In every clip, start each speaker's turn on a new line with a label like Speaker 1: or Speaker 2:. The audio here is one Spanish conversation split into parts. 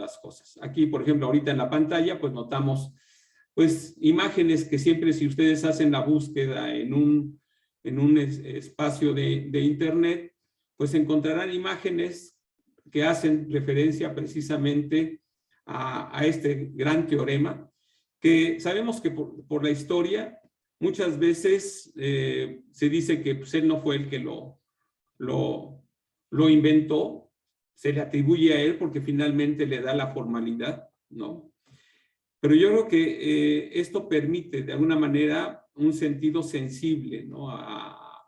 Speaker 1: las cosas. Aquí, por ejemplo, ahorita en la pantalla, pues notamos pues imágenes que siempre si ustedes hacen la búsqueda en un espacio de internet, pues encontrarán imágenes que hacen referencia precisamente a este gran teorema, que sabemos que por la historia muchas veces se dice que pues, él no fue el que lo inventó, se le atribuye a él porque finalmente le da la formalidad, ¿no? Pero yo creo que esto permite de alguna manera un sentido sensible, ¿no?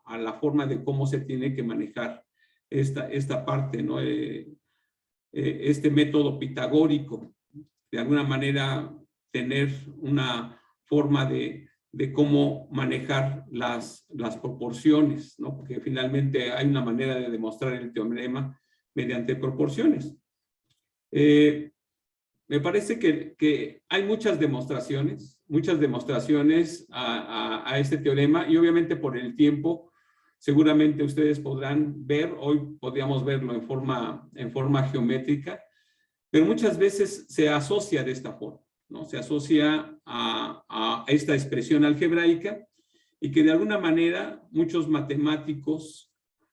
Speaker 1: a la forma de cómo se tiene que manejar esta parte, ¿no? Este método pitagórico, de alguna manera tener una forma de cómo manejar las proporciones, ¿no? Porque finalmente hay una manera de demostrar el teorema mediante proporciones. Me parece que hay muchas demostraciones a este teorema y obviamente por el tiempo seguramente ustedes podrán ver, hoy podríamos verlo en forma geométrica, pero muchas veces se asocia de esta forma, ¿no? Se asocia a esta expresión algebraica y que de alguna manera muchos matemáticos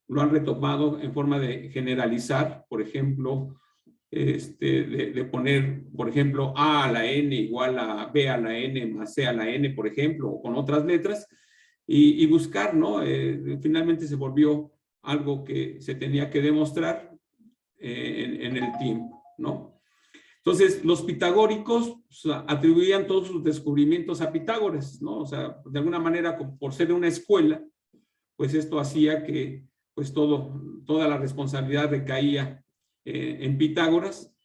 Speaker 1: lo han retomado en forma de generalizar, por ejemplo, de poner, por ejemplo, A a la N igual a B a la N más C a la N, por ejemplo, o con otras letras, y buscar, ¿no? Finalmente se volvió algo que se tenía que demostrar en el tiempo, ¿no? Entonces, los pitagóricos atribuían todos sus descubrimientos a Pitágoras, ¿no? O sea, de alguna manera, por ser una escuela, pues esto hacía que pues toda la responsabilidad recaía en Pitágoras,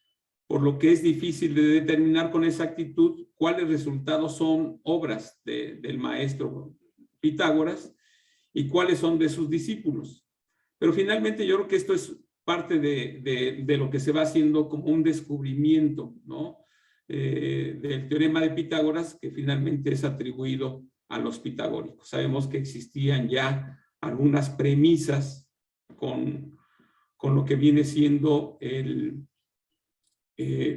Speaker 1: por lo que es difícil de determinar con exactitud cuáles resultados son obras del maestro Pitágoras y cuáles son de sus discípulos. Pero finalmente yo creo que esto es parte de lo que se va haciendo como un descubrimiento, ¿no? Del teorema de Pitágoras, que finalmente es atribuido a los pitagóricos. Sabemos que existían ya algunas premisas con lo que viene siendo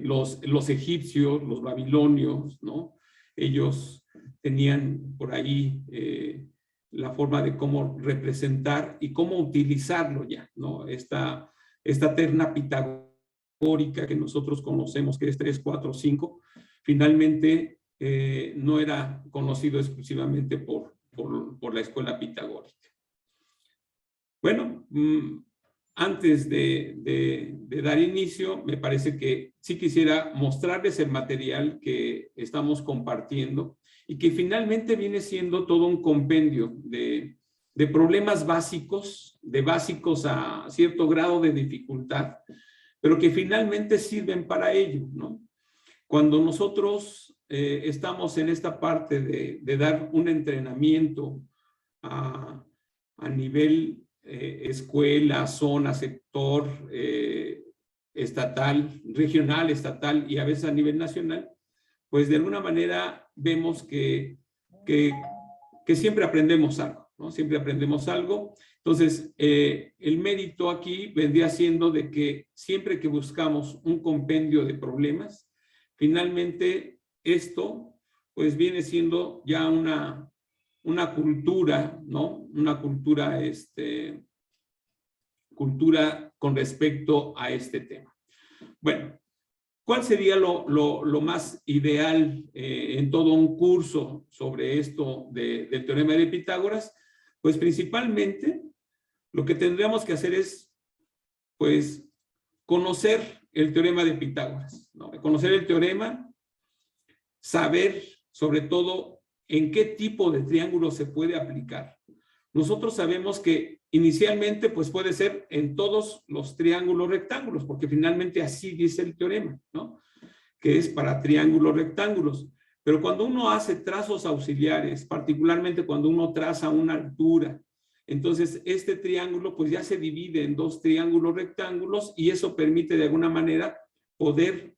Speaker 1: los egipcios, los babilonios, ¿no? Ellos tenían por ahí la forma de cómo representar y cómo utilizarlo ya, ¿no? Esta terna pitagórica que nosotros conocemos, que es 3, 4, 5, finalmente no era conocido exclusivamente por la escuela pitagórica. Bueno, antes de dar inicio, me parece que sí quisiera mostrarles el material que estamos compartiendo y que finalmente viene siendo todo un compendio de problemas básicos, de básicos a cierto grado de dificultad, pero que finalmente sirven para ello, ¿no? Cuando nosotros estamos en esta parte de dar un entrenamiento a nivel escuela, zona, sector, estatal, regional, estatal y a veces a nivel nacional, pues de alguna manera vemos que siempre aprendemos algo, ¿no? Siempre aprendemos algo. Entonces, el mérito aquí vendría siendo de que siempre que buscamos un compendio de problemas, finalmente esto pues viene siendo ya una cultura, ¿no? Una cultura con respecto a este tema. Bueno, ¿cuál sería lo más ideal en todo un curso sobre esto del teorema de Pitágoras? Pues principalmente lo que tendríamos que hacer es, pues, conocer el teorema de Pitágoras, ¿no? Conocer el teorema, saber sobre todo en qué tipo de triángulo se puede aplicar. Nosotros sabemos que inicialmente pues puede ser en todos los triángulos rectángulos, porque finalmente así dice el teorema, ¿no? Que es para triángulos rectángulos. Pero cuando uno hace trazos auxiliares, particularmente cuando uno traza una altura, entonces este triángulo pues ya se divide en dos triángulos rectángulos y eso permite de alguna manera poder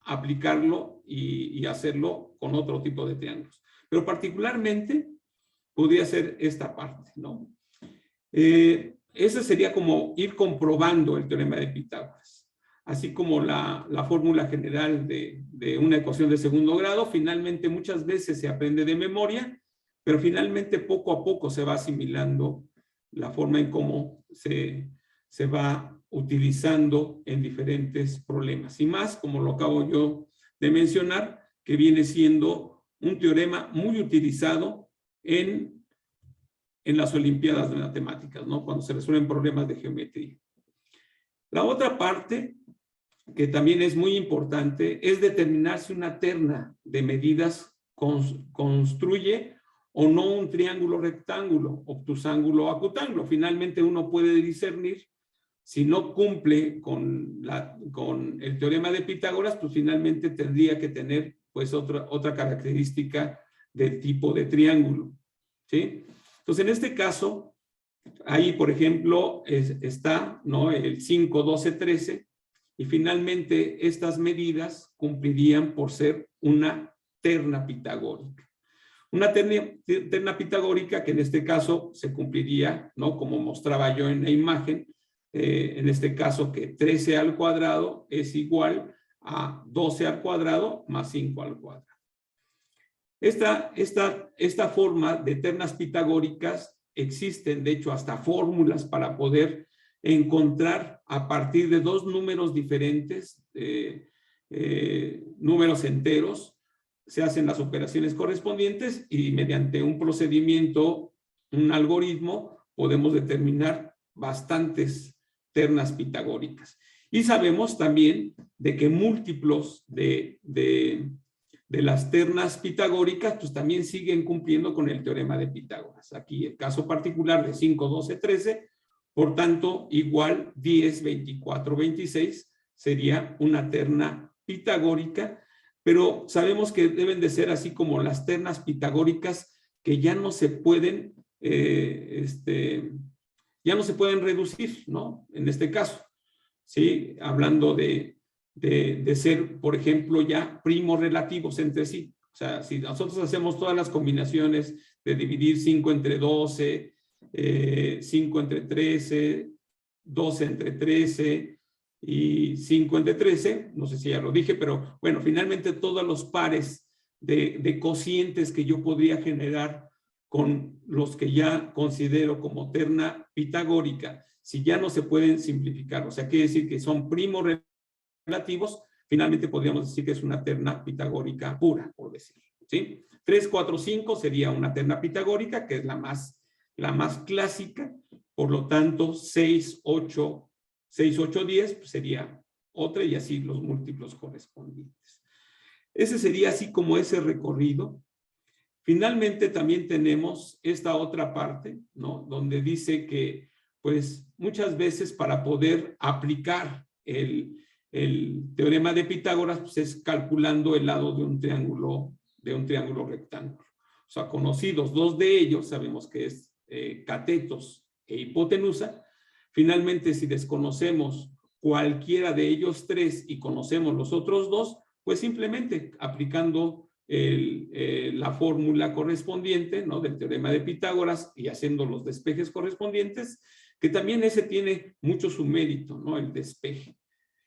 Speaker 1: aplicarlo y hacerlo con otro tipo de triángulos. Pero particularmente podría ser esta parte, ¿no? Ese sería como ir comprobando el teorema de Pitágoras. así como la fórmula general de una ecuación de segundo grado. Finalmente, muchas veces se aprende de memoria, pero finalmente poco a poco se va asimilando la forma en cómo se va utilizando en diferentes problemas. Y más, como lo acabo yo de mencionar, que viene siendo un teorema muy utilizado en las Olimpiadas de Matemáticas, ¿no? Cuando se resuelven problemas de geometría. La otra parte, que también es muy importante, es determinar si una terna de medidas construye o no un triángulo rectángulo, obtusángulo o acutángulo. Finalmente uno puede discernir si no cumple con el teorema de Pitágoras, pues finalmente tendría que tener pues otra característica del tipo de triángulo, ¿sí? Entonces, en este caso, ahí, por ejemplo, está, ¿no?, el 5, 12, 13, y finalmente estas medidas cumplirían por ser una terna pitagórica. Una terna pitagórica que en este caso se cumpliría, ¿no?, como mostraba yo en la imagen, en este caso que 13 al cuadrado es igual a 12 al cuadrado más 5 al cuadrado. Esta forma de ternas pitagóricas existen, de hecho, hasta fórmulas para poder encontrar a partir de dos números diferentes, números enteros, se hacen las operaciones correspondientes y mediante un procedimiento, un algoritmo, podemos determinar bastantes ternas pitagóricas. Y sabemos también de que múltiplos de las ternas pitagóricas, pues también siguen cumpliendo con el teorema de Pitágoras. Aquí el caso particular de 5, 12, 13, por tanto, igual 10, 24, 26 sería una terna pitagórica, pero sabemos que deben de ser así como las ternas pitagóricas que ya no se pueden, ya no se pueden reducir, ¿no? En este caso, ¿sí? Hablando de ser, por ejemplo, ya primos relativos entre sí. O sea, si nosotros hacemos todas las combinaciones de dividir 5 entre 12, 5 entre 13, 12 entre 13 y 5 entre 13, no sé si ya lo dije, pero bueno, finalmente todos los pares de cocientes que yo podría generar con los que ya considero como terna pitagórica, si ya no se pueden simplificar, o sea, quiere decir que son primos relativos, finalmente podríamos decir que es una terna pitagórica pura, por decir, ¿sí? 3, 4, 5 sería una terna pitagórica, que es la más clásica, por lo tanto 6, 8, 10 pues sería otra y así los múltiplos correspondientes. Ese sería así como ese recorrido. Finalmente también tenemos esta otra parte, ¿no?, donde dice que pues muchas veces para poder aplicar el teorema de Pitágoras pues es calculando el lado de un triángulo rectángulo. O sea, conocidos dos de ellos, sabemos que es catetos e hipotenusa. Finalmente, si desconocemos cualquiera de ellos tres y conocemos los otros dos, pues simplemente aplicando la fórmula correspondiente, ¿no?, del teorema de Pitágoras y haciendo los despejes correspondientes, que también ese tiene mucho su mérito, ¿no?, el despeje.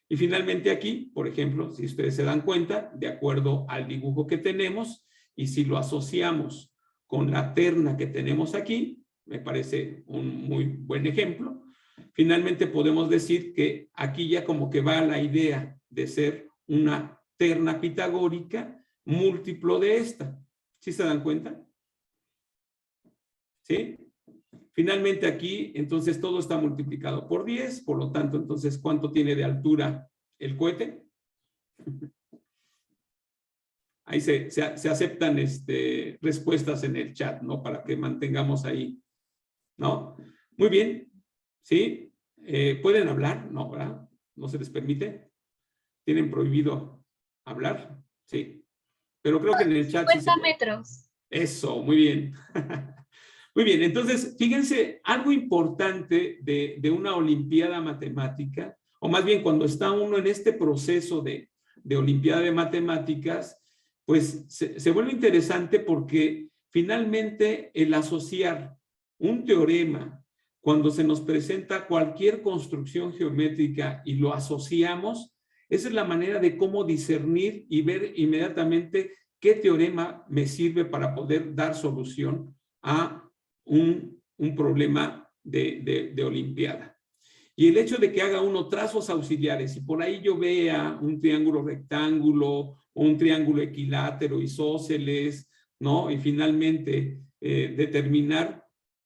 Speaker 1: Y finalmente aquí, por ejemplo, si ustedes se dan cuenta, de acuerdo al dibujo que tenemos, y si lo asociamos con la terna que tenemos aquí, me parece un muy buen ejemplo, finalmente podemos decir que aquí ya como que va la idea de ser una terna pitagórica múltiplo de esta. ¿Sí se dan cuenta? ¿Sí? Finalmente aquí, entonces todo está multiplicado por 10, por lo tanto, entonces, ¿cuánto tiene de altura el cohete? Ahí se aceptan respuestas en el chat, ¿no? Para que mantengamos ahí, ¿no? Muy bien, ¿sí? ¿Pueden hablar? No, ¿verdad? ¿No se les permite? ¿Tienen prohibido hablar? Sí. Pero creo que en el chat...
Speaker 2: 50 metros.
Speaker 1: Eso, muy bien. Muy bien, entonces, fíjense, algo importante de una olimpiada matemática, o más bien cuando está uno en este proceso de olimpiada de matemáticas, pues se vuelve interesante porque finalmente el asociar un teorema, cuando se nos presenta cualquier construcción geométrica y lo asociamos, Esa es la manera de cómo discernir y ver inmediatamente qué teorema me sirve para poder dar solución a un problema de olimpiada. Y el hecho de que haga uno trazos auxiliares y por ahí yo vea un triángulo rectángulo o un triángulo equilátero, isósceles, ¿no? Y finalmente determinar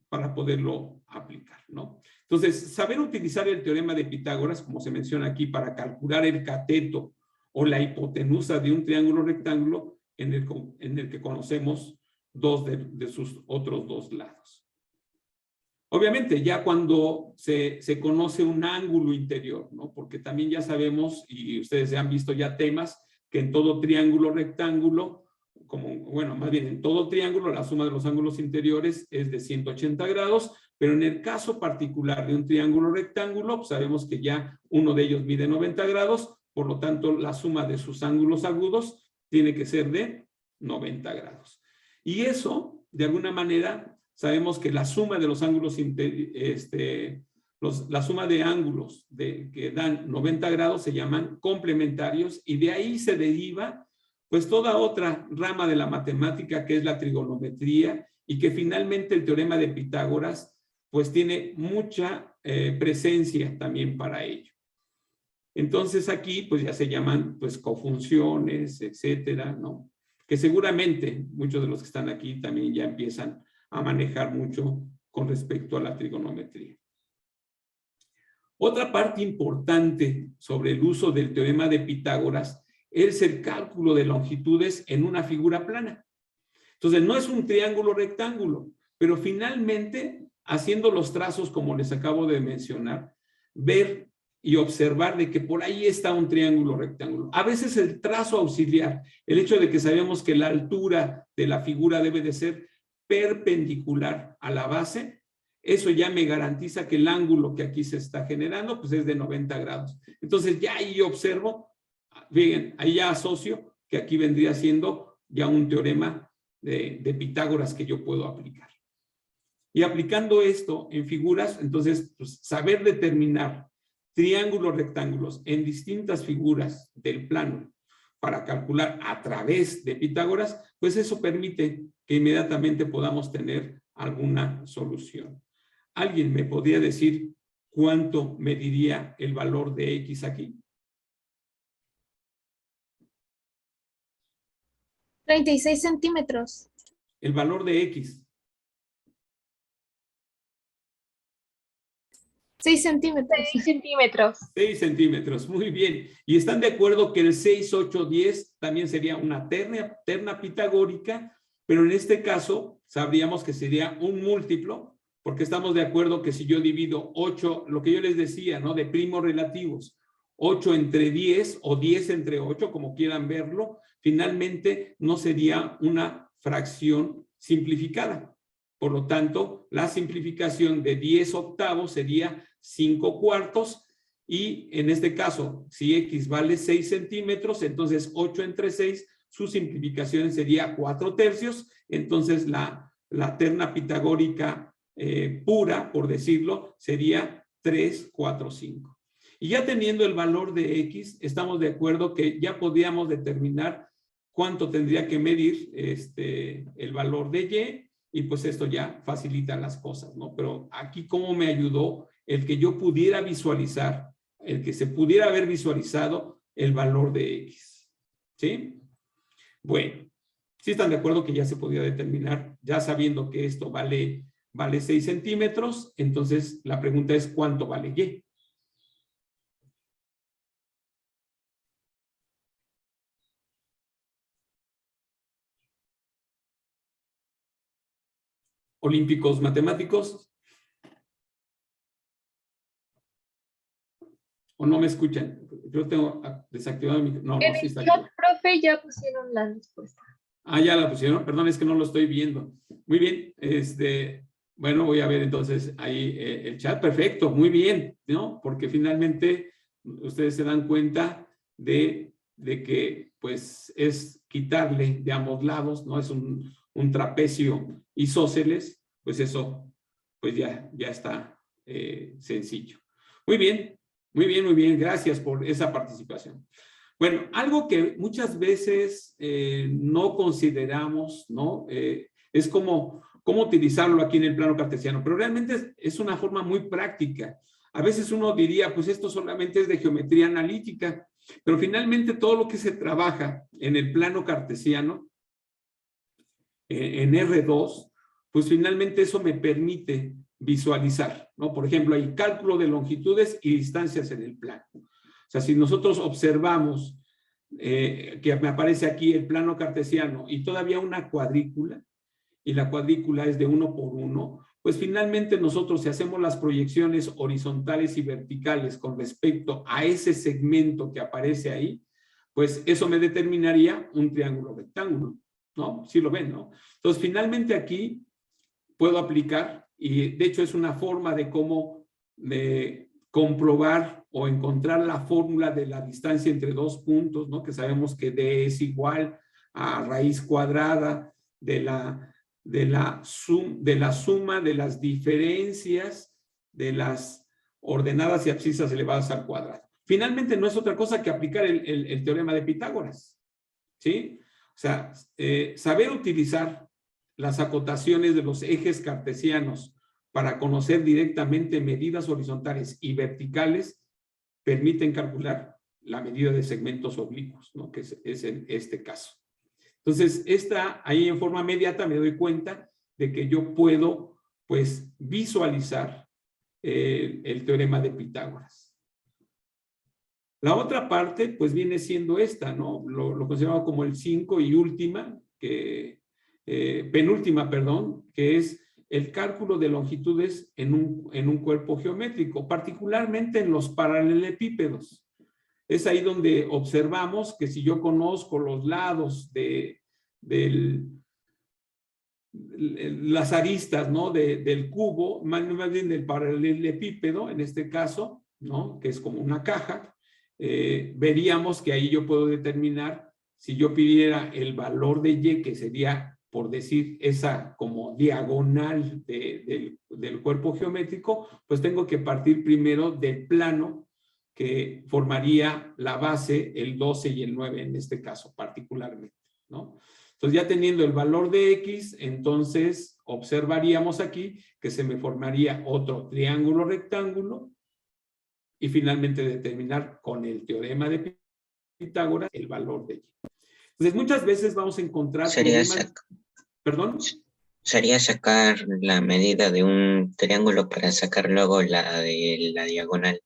Speaker 1: para poderlo aplicar, ¿no? Entonces, saber utilizar el teorema de Pitágoras, como se menciona aquí, para calcular el cateto o la hipotenusa de un triángulo rectángulo en el que conocemos dos de sus otros dos lados. Obviamente, ya cuando se conoce un ángulo interior, ¿no? Porque también ya sabemos, y ustedes han visto ya temas, que en todo triángulo rectángulo, bueno, más bien en todo triángulo, la suma de los ángulos interiores es de 180 grados, pero en el caso particular de un triángulo rectángulo, pues sabemos que ya uno de ellos mide 90 grados, por lo tanto, la suma de sus ángulos agudos tiene que ser de 90 grados. Y eso, de alguna manera, sabemos que la suma de los ángulos, la suma de ángulos que dan 90 grados se llaman complementarios y de ahí se deriva pues toda otra rama de la matemática que es la trigonometría y que finalmente el teorema de Pitágoras pues tiene mucha presencia también para ello. Entonces aquí pues ya se llaman pues cofunciones, etcétera, ¿no? Que seguramente muchos de los que están aquí también ya empiezan a manejar mucho con respecto a la trigonometría. Otra parte importante sobre el uso del teorema de Pitágoras es el cálculo de longitudes en una figura plana. Entonces, no es un triángulo rectángulo, pero finalmente, haciendo los trazos como les acabo de mencionar, ver y observar de que por ahí está un triángulo rectángulo. A veces el trazo auxiliar, el hecho de que sabemos que la altura de la figura debe de ser perpendicular a la base, eso ya me garantiza que el ángulo que aquí se está generando pues es de 90 grados. Entonces ya ahí observo, fíjense, ahí ya asocio que aquí vendría siendo ya un teorema de Pitágoras que yo puedo aplicar. Y aplicando esto en figuras, entonces pues, saber determinar triángulos rectángulos en distintas figuras del plano para calcular a través de Pitágoras, pues eso permite que inmediatamente podamos tener alguna solución. ¿Alguien me podría decir cuánto mediría el valor de X aquí?
Speaker 2: 36 centímetros.
Speaker 1: El valor de X.
Speaker 2: 6 centímetros.
Speaker 3: 6 centímetros.
Speaker 1: 6 centímetros, muy bien. ¿Y están de acuerdo que el 6, 8, 10 también sería una terna pitagórica? Pero en este caso sabríamos que sería un múltiplo, porque estamos de acuerdo que si yo divido 8, lo que yo les decía, ¿no? De primos relativos, 8 entre 10 o 10 entre 8, como quieran verlo, finalmente no sería una fracción simplificada. Por lo tanto, la simplificación de 10 octavos sería 5 cuartos y en este caso, si X vale 6 centímetros, entonces 8 entre 6, su simplificación sería 4 tercios. Entonces, la terna pitagórica pura, por decirlo, sería 3, 4, 5. Y ya teniendo el valor de X, estamos de acuerdo que ya podríamos determinar cuánto tendría que medir el valor de Y, pues esto ya facilita las cosas, ¿no? Pero aquí, ¿cómo me ayudó el que yo pudiera visualizar, el que se pudiera haber visualizado el valor de X? ¿Sí? Bueno, ¿sí están de acuerdo que ya se podía determinar, ya sabiendo que esto vale 6 centímetros? Entonces, la pregunta es, ¿cuánto vale Y? Olímpicos matemáticos. ¿O no me escuchan? Yo tengo desactivado mi micrófono.
Speaker 3: En el chat, profe, ya pusieron la respuesta.
Speaker 1: Ah, ya la pusieron. Perdón, es que no lo estoy viendo. Muy bien. Bueno, voy a ver entonces ahí el chat. Perfecto, muy bien, ¿no? Porque finalmente ustedes se dan cuenta de que pues es quitarle de ambos lados, ¿no? Es un trapecio isósceles, pues eso pues ya está sencillo. Muy bien. muy bien, gracias por esa participación. Bueno, algo que muchas veces no consideramos, ¿no? Es cómo utilizarlo aquí en el plano cartesiano, pero realmente es una forma muy práctica. A veces uno diría, pues esto solamente es de geometría analítica, pero finalmente todo lo que se trabaja en el plano cartesiano, en R2, pues finalmente eso me permite visualizar, ¿no? Por ejemplo, hay cálculo de longitudes y distancias en el plano. O sea, si nosotros observamos que me aparece aquí el plano cartesiano y todavía una cuadrícula, y la cuadrícula es de 1 por 1, pues finalmente nosotros, si hacemos las proyecciones horizontales y verticales con respecto a ese segmento que aparece ahí, pues eso me determinaría un triángulo rectángulo, ¿no? Sí lo ven, ¿no? Entonces, finalmente aquí puedo aplicar, y de hecho es una forma de cómo comprobar o encontrar la fórmula de la distancia entre dos puntos, ¿no? Que sabemos que D es igual a raíz cuadrada de la suma de las diferencias de las ordenadas y abscisas elevadas al cuadrado. Finalmente no es otra cosa que aplicar el teorema de Pitágoras, ¿sí? O sea, saber utilizar las acotaciones de los ejes cartesianos para conocer directamente medidas horizontales y verticales permiten calcular la medida de segmentos oblicuos, ¿no? Que es en este caso. Entonces, ahí en forma inmediata me doy cuenta de que yo puedo, pues, visualizar el teorema de Pitágoras. La otra parte, pues, viene siendo esta, ¿no? Lo consideramos como el 5 y última, penúltima, perdón, que es el cálculo de longitudes en un cuerpo geométrico, particularmente en los paralelepípedos. Es ahí donde observamos que si yo conozco los lados las aristas, ¿no? del cubo, más bien del paralelepípedo, en este caso, ¿no? Que es como una caja, veríamos que ahí yo puedo determinar, si yo pidiera el valor de Y, que sería, por decir, esa como diagonal del cuerpo geométrico, pues tengo que partir primero del plano que formaría la base, el 12 y el 9 en este caso particularmente, ¿no? Entonces ya teniendo el valor de X, entonces observaríamos aquí que se me formaría otro triángulo rectángulo y finalmente determinar con el teorema de Pitágoras el valor de Y. Entonces muchas veces vamos a encontrar problemas... ¿Perdón?
Speaker 4: Sería sacar la medida de un triángulo para sacar luego la de la diagonal.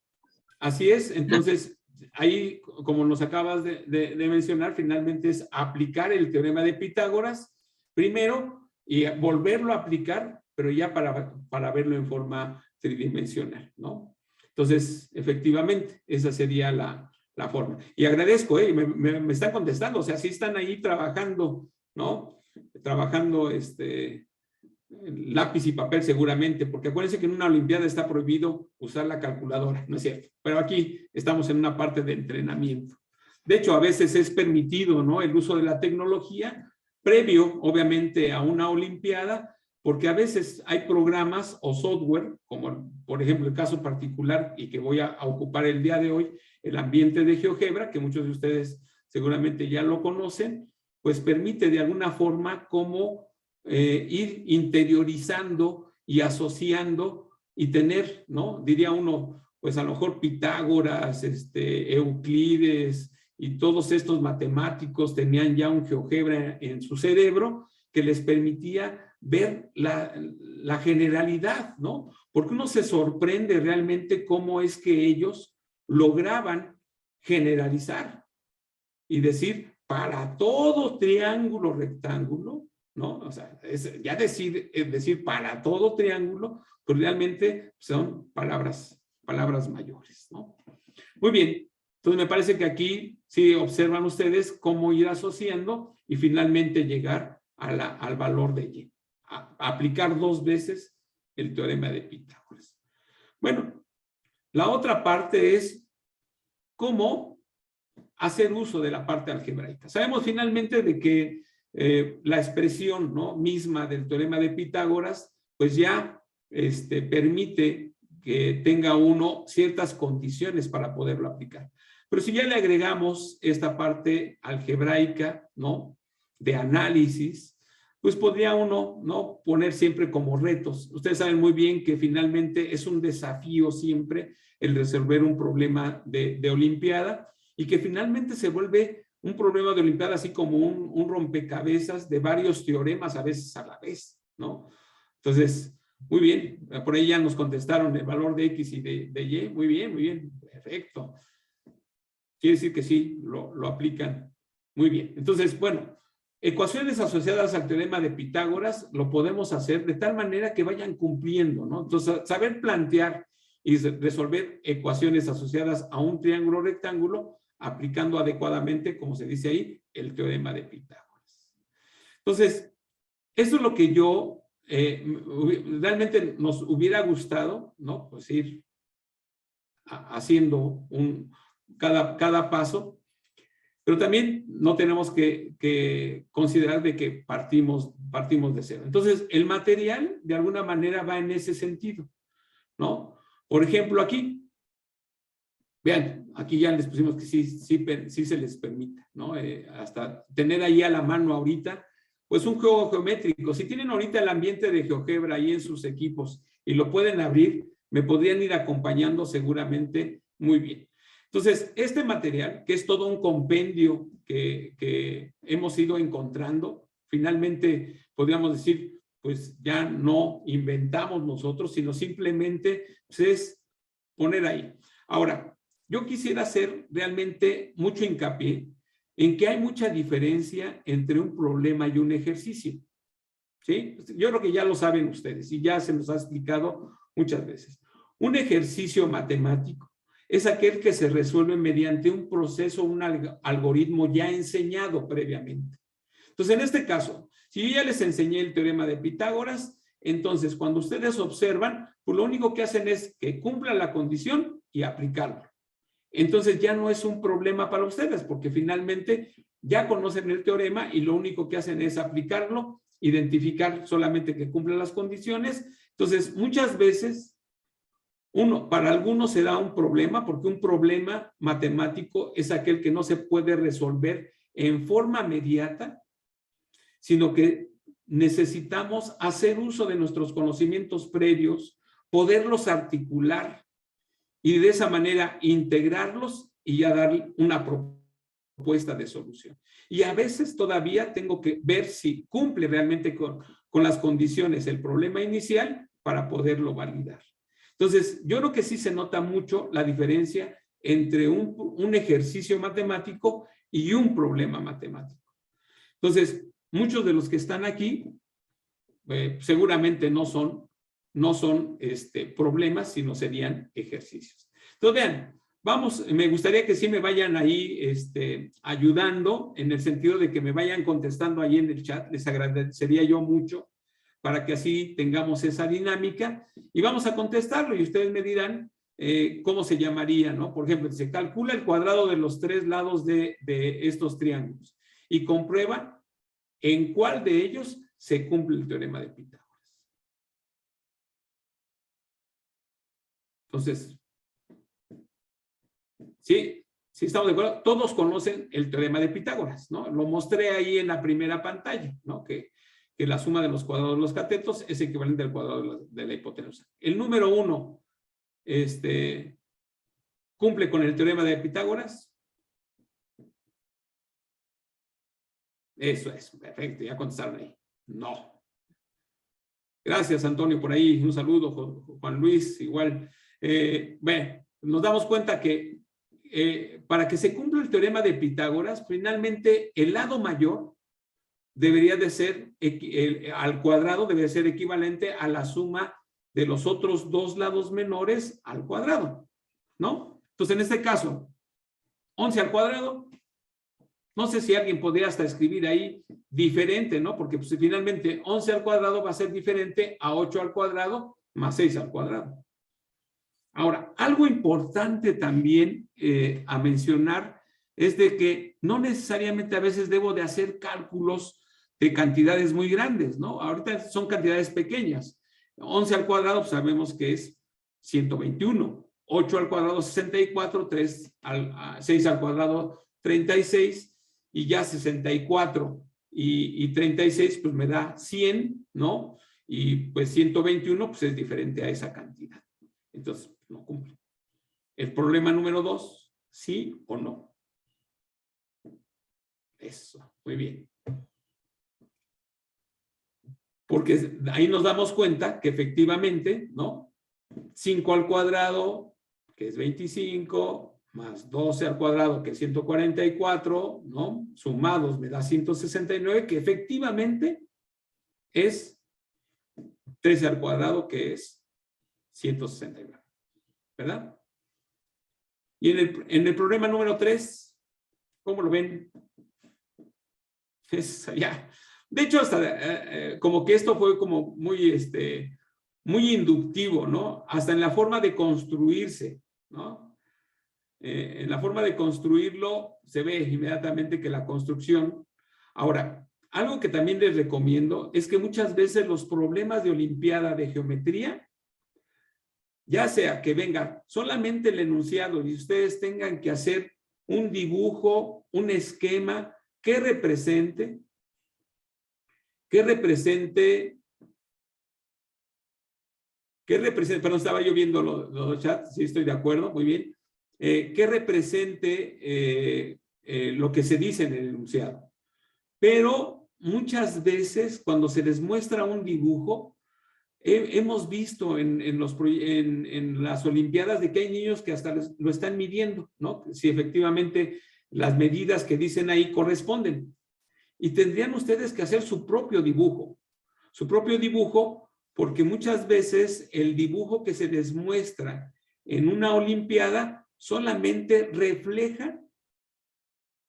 Speaker 1: Así es, entonces ahí, como nos acabas de mencionar, finalmente es aplicar el teorema de Pitágoras primero y volverlo a aplicar, pero ya para verlo en forma tridimensional, ¿no? Entonces, efectivamente, esa sería la forma. Y agradezco, me están contestando, o sea, sí están ahí trabajando, ¿no? Trabajando lápiz y papel seguramente, porque acuérdense que en una olimpiada está prohibido usar la calculadora, ¿no es cierto? Pero aquí estamos en una parte de entrenamiento. De hecho, a veces es permitido, ¿no? El uso de la tecnología previo, obviamente, a una olimpiada, porque a veces hay programas o software, como por ejemplo el caso particular y que voy a ocupar el día de hoy, el ambiente de GeoGebra, que muchos de ustedes seguramente ya lo conocen, pues permite de alguna forma como ir interiorizando y asociando y tener, ¿no? Diría uno, pues a lo mejor Pitágoras, Euclides y todos estos matemáticos tenían ya un GeoGebra en su cerebro que les permitía ver la generalidad, ¿no? Porque uno se sorprende realmente cómo es que ellos lograban generalizar y decir, para todo triángulo rectángulo, ¿no? O sea, ya decir para todo triángulo, pues realmente son palabras mayores, ¿no? Muy bien, entonces me parece que aquí sí observan ustedes cómo ir asociando y finalmente llegar al valor de Y. Aplicar 2 veces el teorema de Pitágoras. Bueno, la otra parte es cómo hacer uso de la parte algebraica. Sabemos finalmente de que la expresión, ¿no? misma del teorema de Pitágoras, pues ya permite que tenga uno ciertas condiciones para poderlo aplicar. Pero si ya le agregamos esta parte algebraica, ¿no? De análisis, pues podría uno, ¿no? Poner siempre como retos. Ustedes saben muy bien que finalmente es un desafío siempre el resolver un problema de olimpiada y que finalmente se vuelve un problema de olimpiada así como un rompecabezas de varios teoremas a veces a la vez, ¿no? Entonces, muy bien, por ahí ya nos contestaron el valor de X y de Y, muy bien, perfecto. Quiere decir que sí, lo aplican muy bien. Entonces, bueno, ecuaciones asociadas al teorema de Pitágoras lo podemos hacer de tal manera que vayan cumpliendo, ¿no? Entonces, saber plantear y resolver ecuaciones asociadas a un triángulo rectángulo aplicando adecuadamente, como se dice ahí, el teorema de Pitágoras. Entonces, eso es lo que yo realmente nos hubiera gustado, ¿no? Pues ir haciendo cada paso, pero también no tenemos que considerar de que partimos de cero. Entonces, el material de alguna manera va en ese sentido, ¿no? Por ejemplo, aquí, vean, aquí ya les pusimos que sí se les permita, ¿no? Hasta tener ahí a la mano ahorita, pues un juego geométrico. Si tienen ahorita el ambiente de GeoGebra ahí en sus equipos y lo pueden abrir, me podrían ir acompañando seguramente muy bien. Entonces, este material, que es todo un compendio que hemos ido encontrando, finalmente podríamos decir, pues ya no inventamos nosotros, sino simplemente pues, es poner ahí. Ahora, yo quisiera hacer realmente mucho hincapié en que hay mucha diferencia entre un problema y un ejercicio. ¿Sí? Yo creo que ya lo saben ustedes y ya se nos ha explicado muchas veces. Un ejercicio matemático es aquel que se resuelve mediante un proceso, un algoritmo ya enseñado previamente. Entonces, en este caso, si yo ya les enseñé el teorema de Pitágoras, entonces cuando ustedes observan, pues lo único que hacen es que cumplan la condición y aplicarlo. Entonces ya no es un problema para ustedes, porque finalmente ya conocen el teorema y lo único que hacen es aplicarlo, identificar solamente que cumplen las condiciones. Entonces, muchas veces, para algunos será un problema, porque un problema matemático es aquel que no se puede resolver en forma inmediata, sino que necesitamos hacer uso de nuestros conocimientos previos, poderlos articular y de esa manera integrarlos y ya dar una propuesta de solución. Y a veces todavía tengo que ver si cumple realmente con las condiciones el problema inicial para poderlo validar. Entonces, yo creo que sí se nota mucho la diferencia entre un ejercicio matemático y un problema matemático. Entonces, muchos de los que están aquí seguramente no son problemas, sino serían ejercicios. Entonces, vean, me gustaría que sí me vayan ahí ayudando en el sentido de que me vayan contestando ahí en el chat. Les agradecería yo mucho para que así tengamos esa dinámica y vamos a contestarlo y ustedes me dirán cómo se llamaría, ¿no? Por ejemplo, se calcula el cuadrado de los tres lados de estos triángulos y comprueba en cuál de ellos se cumple el teorema de Pitágoras. Entonces, sí estamos de acuerdo. Todos conocen el teorema de Pitágoras, ¿no? Lo mostré ahí en la primera pantalla, ¿no? Que la suma de los cuadrados de los catetos es equivalente al cuadrado de la hipotenusa. El número 1 cumple con el teorema de Pitágoras. Eso es, perfecto, ya contestaron ahí. No. Gracias, Antonio, por ahí. Un saludo, Juan Luis, igual. Nos damos cuenta que para que se cumpla el teorema de Pitágoras, finalmente el lado mayor debería de ser, al cuadrado debería ser equivalente a la suma de los otros dos lados menores al cuadrado, ¿no? Entonces, en este caso, 11 al cuadrado, no sé si alguien podría hasta escribir ahí diferente, ¿no? Porque pues, finalmente 11 al cuadrado va a ser diferente a 8 al cuadrado más 6 al cuadrado. Ahora, algo importante también a mencionar es de que no necesariamente a veces debo de hacer cálculos de cantidades muy grandes, ¿no? Ahorita son cantidades pequeñas. 11 al cuadrado pues sabemos que es 121. 8 al cuadrado, 64. 6 al cuadrado, 36. Y ya 64 y 36, pues me da 100, ¿no? Y pues 121, pues es diferente a esa cantidad. Entonces, no cumple. El problema número 2, ¿sí o no? Eso, muy bien. Porque ahí nos damos cuenta que efectivamente, ¿no? 5 al cuadrado, que es 25, más 12 al cuadrado, que es 144, ¿no? Sumados me da 169, que efectivamente es 13 al cuadrado, que es 169, ¿verdad? Y en el problema número 3, ¿cómo lo ven? Es ya. De hecho, hasta como que esto fue como muy, muy inductivo, ¿no? Hasta en la forma de construirse, ¿no? En la forma de construirlo se ve inmediatamente que la construcción. Ahora, algo que también les recomiendo es que muchas veces los problemas de Olimpiada de Geometría, ya sea que venga solamente el enunciado y ustedes tengan que hacer un dibujo, un esquema que represente, perdón, estaba yo viendo los chats, sí estoy de acuerdo, muy bien, que represente lo que se dice en el enunciado. Pero muchas veces cuando se les muestra un dibujo, hemos visto en las Olimpiadas de que hay niños que hasta lo están midiendo, ¿no? Si efectivamente las medidas que dicen ahí corresponden. Y tendrían ustedes que hacer su propio dibujo, porque muchas veces el dibujo que se les muestra en una Olimpiada solamente refleja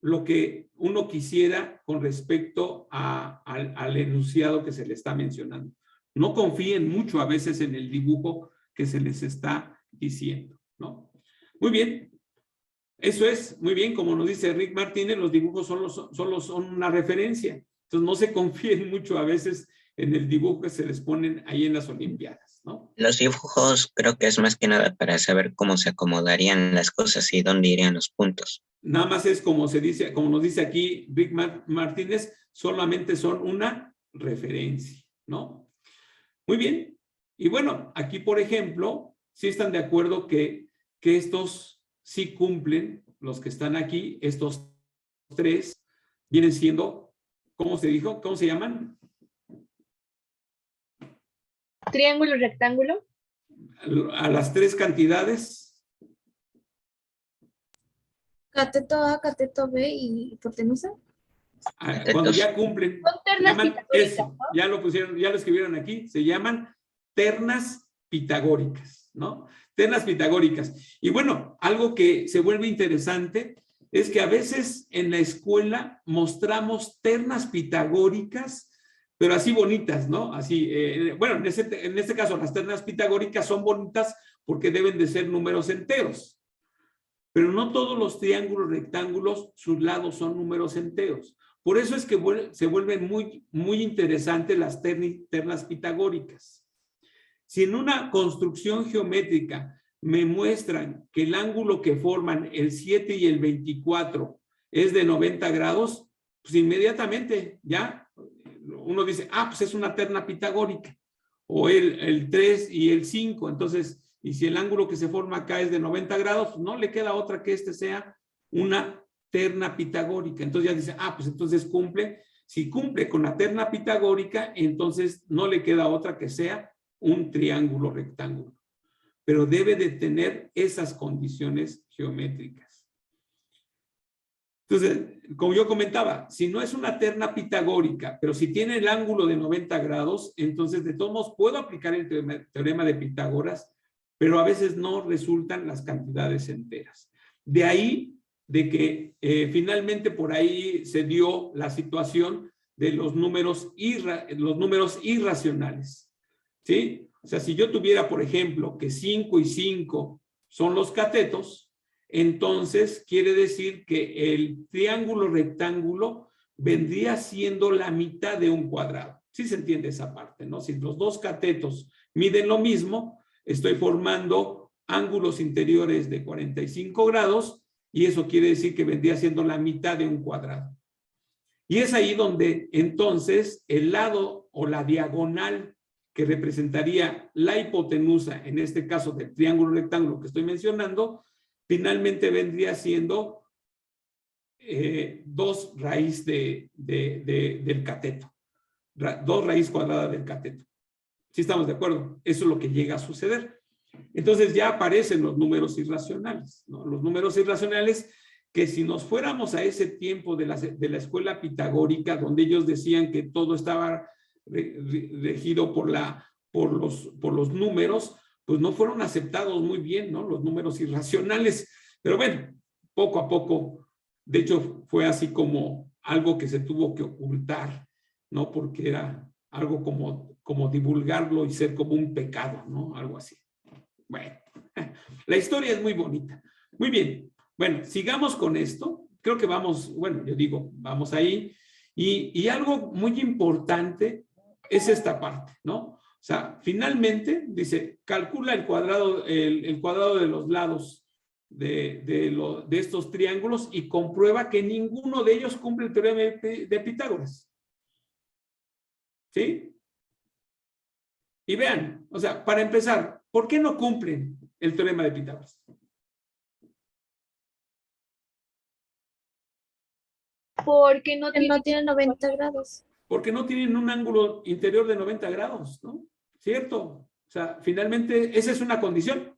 Speaker 1: lo que uno quisiera con respecto al enunciado que se le está mencionando. No confíen mucho a veces en el dibujo que se les está diciendo, ¿no? Muy bien. Eso es, muy bien, como nos dice Rick Martínez, los dibujos solo son una referencia. Entonces no se confíen mucho a veces en el dibujo que se les ponen ahí en las Olimpiadas, ¿no?
Speaker 4: Los dibujos creo que es más que nada para saber cómo se acomodarían las cosas y dónde irían los puntos.
Speaker 1: Nada más es como nos dice aquí Rick Martínez, solamente son una referencia, ¿no? Muy bien. Y bueno, aquí por ejemplo, sí están de acuerdo que estos sí cumplen, los que están aquí, estos 3 vienen siendo, ¿cómo se dijo? ¿Cómo se llaman?
Speaker 3: Triángulo, rectángulo.
Speaker 1: A las 3 cantidades.
Speaker 2: Cateto A, cateto B y hipotenusa.
Speaker 1: Cuando ya cumplen,
Speaker 3: Son ternas pitagóricas,
Speaker 1: eso,
Speaker 3: ¿no?
Speaker 1: ya lo pusieron, ya lo escribieron aquí, se llaman ternas pitagóricas, ¿no? Ternas pitagóricas. Y bueno, algo que se vuelve interesante es que a veces en la escuela mostramos ternas pitagóricas, pero así bonitas, ¿no? Así, bueno, en este caso las ternas pitagóricas son bonitas porque deben de ser números enteros. Pero no todos los triángulos rectángulos, sus lados son números enteros. Por eso es que se vuelven muy, muy interesantes las ternas pitagóricas. Si en una construcción geométrica me muestran que el ángulo que forman el 7 y el 24 es de 90 grados, pues inmediatamente ya uno dice, pues es una terna pitagórica. O el 3 y el 5, entonces, y si el ángulo que se forma acá es de 90 grados, no le queda otra que sea una terna pitagórica. Entonces ya dice, pues entonces cumple. Si cumple con la terna pitagórica, entonces no le queda otra que sea un triángulo rectángulo. Pero debe de tener esas condiciones geométricas. Entonces, como yo comentaba, si no es una terna pitagórica, pero si tiene el ángulo de 90 grados, entonces de todos modos puedo aplicar el teorema de Pitágoras, pero a veces no resultan las cantidades enteras. De ahí de que finalmente por ahí se dio la situación de los números irracionales. ¿Sí? O sea, si yo tuviera, por ejemplo, que 5 y 5 son los catetos, entonces quiere decir que el triángulo rectángulo vendría siendo la mitad de un cuadrado. Sí se entiende esa parte, ¿no? Si los dos catetos miden lo mismo, estoy formando ángulos interiores de 45 grados y eso quiere decir que vendría siendo la mitad de un cuadrado. Y es ahí donde entonces el lado o la diagonal que representaría la hipotenusa, en este caso del triángulo rectángulo que estoy mencionando, finalmente vendría siendo 2 raíz del cateto. 2 raíz cuadrada del cateto. ¿Sí estamos de acuerdo? Eso es lo que llega a suceder. Entonces ya aparecen los números irracionales, ¿no? Los números irracionales que si nos fuéramos a ese tiempo de la escuela pitagórica, donde ellos decían que todo estaba regido por los números, pues no fueron aceptados muy bien, ¿no? Los números irracionales. Pero bueno, poco a poco, de hecho fue así como algo que se tuvo que ocultar, ¿no? Porque era algo como divulgarlo y ser como un pecado, ¿no? Algo así. Bueno, la historia es muy bonita. Muy bien. Bueno, sigamos con esto. Creo que vamos, bueno, yo digo, vamos ahí. Y algo muy importante es esta parte, ¿no? O sea, finalmente dice, calcula el cuadrado de los lados de estos triángulos y comprueba que ninguno de ellos cumple el teorema de Pitágoras. ¿Sí? Y vean, o sea, para empezar, ¿por qué no cumplen el teorema de Pitágoras?
Speaker 3: Porque no
Speaker 2: Él no
Speaker 3: tiene...
Speaker 2: tiene 90 grados.
Speaker 1: Porque no tienen un ángulo interior de 90 grados, ¿no? ¿Cierto? O sea, finalmente, esa es una condición.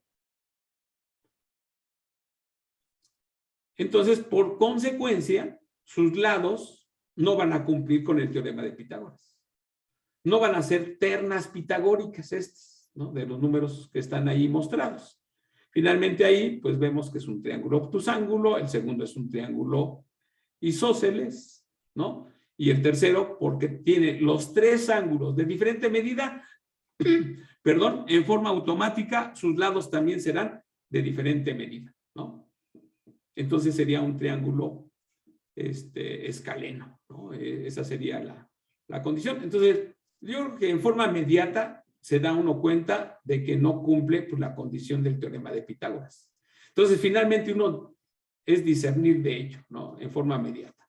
Speaker 1: Entonces, por consecuencia, sus lados no van a cumplir con el teorema de Pitágoras. No van a ser ternas pitagóricas estas, ¿no? De los números que están ahí mostrados. Finalmente ahí, pues vemos que es un triángulo obtusángulo, el segundo es un triángulo isósceles, ¿no? Y el tercero, porque tiene los 3 ángulos de diferente medida, perdón, en forma automática, sus lados también serán de diferente medida, ¿no? Entonces sería un triángulo escaleno, ¿no? Esa sería la condición. Entonces, yo creo que en forma inmediata se da uno cuenta de que no cumple pues, la condición del teorema de Pitágoras. Entonces, finalmente uno es discernir de ello, ¿no? En forma inmediata.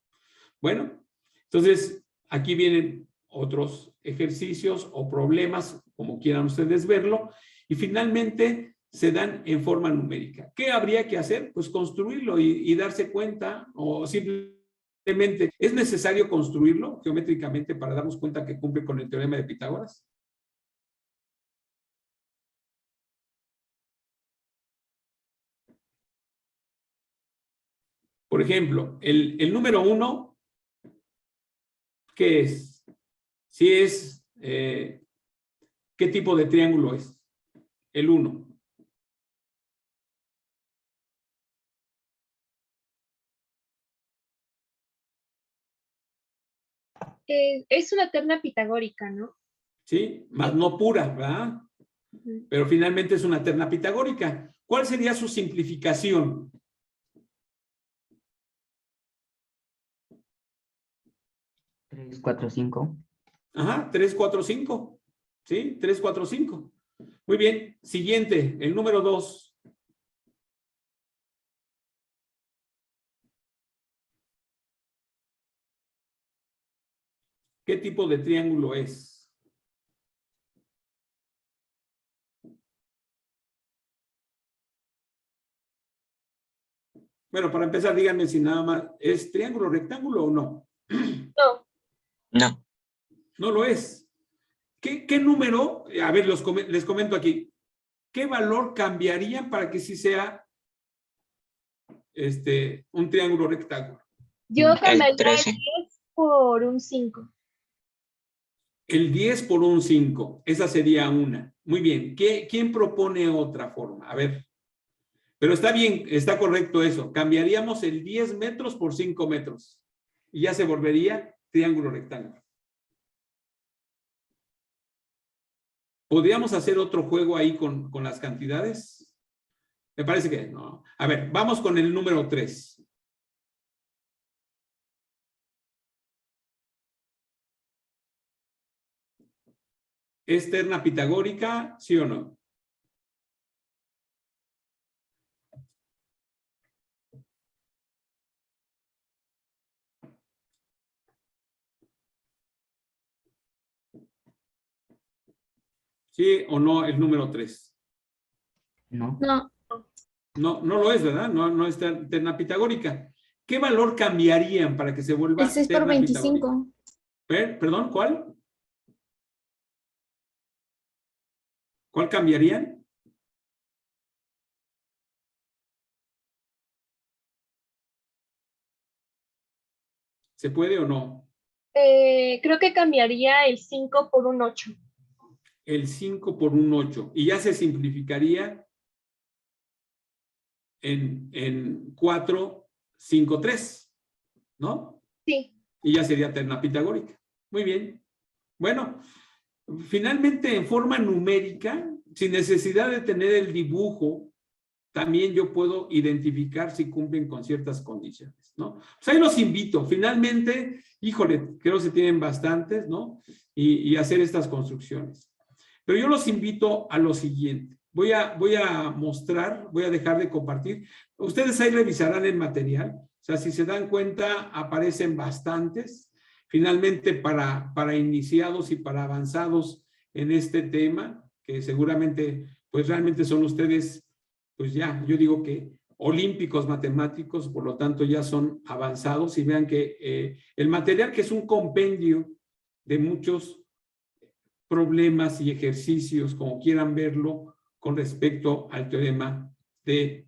Speaker 1: Bueno, entonces aquí vienen otros ejercicios o problemas, como quieran ustedes verlo, y finalmente se dan en forma numérica. ¿Qué habría que hacer? Pues construirlo y darse cuenta, o simplemente, ¿es necesario construirlo geométricamente para darnos cuenta que cumple con el teorema de Pitágoras? Por ejemplo, el número 1, ¿qué es? Si es, ¿qué tipo de triángulo es? El 1.
Speaker 3: Es una terna pitagórica, ¿no?
Speaker 1: ¿Sí? Más no pura, ¿verdad?
Speaker 3: Ujú.
Speaker 1: Pero finalmente es una terna pitagórica. ¿Cuál sería su simplificación?
Speaker 5: 3, 4, 5.
Speaker 1: Ajá, 3, 4, 5. ¿Sí? 3, 4, 5. Muy bien. Siguiente, el número 2. ¿Qué tipo de triángulo es? Bueno, para empezar, díganme si nada más, ¿es triángulo rectángulo o no?
Speaker 3: No,
Speaker 4: No,
Speaker 1: No lo es. ¿Qué número? A ver, les comento aquí. ¿Qué valor cambiaría para que sí sea un triángulo rectángulo?
Speaker 3: yo
Speaker 4: el
Speaker 3: cambiaría el
Speaker 4: 13.
Speaker 3: 10 por un 5.
Speaker 1: El 10 por un 5. Esa sería una. Muy bien. ¿Quién propone otra forma? A ver. Pero está bien, está correcto eso. Cambiaríamos el 10 metros por 5 metros. Y ya se volvería triángulo rectángulo. ¿Podríamos hacer otro juego ahí con las cantidades? Me parece que no. A ver, vamos con el número 3. ¿Es terna pitagórica, sí o no? ¿Sí o no el número 3?
Speaker 5: No.
Speaker 2: No,
Speaker 1: No, no lo es, ¿verdad? No, no es terna pitagórica. ¿Qué valor cambiarían para que se vuelva
Speaker 2: el 6 por
Speaker 1: terna pitagórica?
Speaker 2: 25.
Speaker 1: Perdón, ¿cuál? ¿Cuál cambiarían? ¿Se puede o no?
Speaker 3: Creo que cambiaría el 5 por un 8.
Speaker 1: El 5 por un 8. Y ya se simplificaría en 4, 5, 3, ¿no?
Speaker 3: Sí.
Speaker 1: Y ya sería terna pitagórica. Muy bien. Bueno, finalmente en forma numérica, sin necesidad de tener el dibujo, también yo puedo identificar si cumplen con ciertas condiciones, ¿no? Pues ahí los invito. Finalmente, híjole, creo que se tienen bastantes, ¿no? Y hacer estas construcciones. Pero yo los invito a lo siguiente. Voy a mostrar, voy a dejar de compartir. Ustedes ahí revisarán el material. O sea, si se dan cuenta, aparecen bastantes. Finalmente, para iniciados y para avanzados en este tema, que seguramente, pues realmente son ustedes, pues ya, yo digo que olímpicos matemáticos, por lo tanto ya son avanzados, y vean que el material, que es un compendio de muchos problemas y ejercicios, como quieran verlo, con respecto al teorema de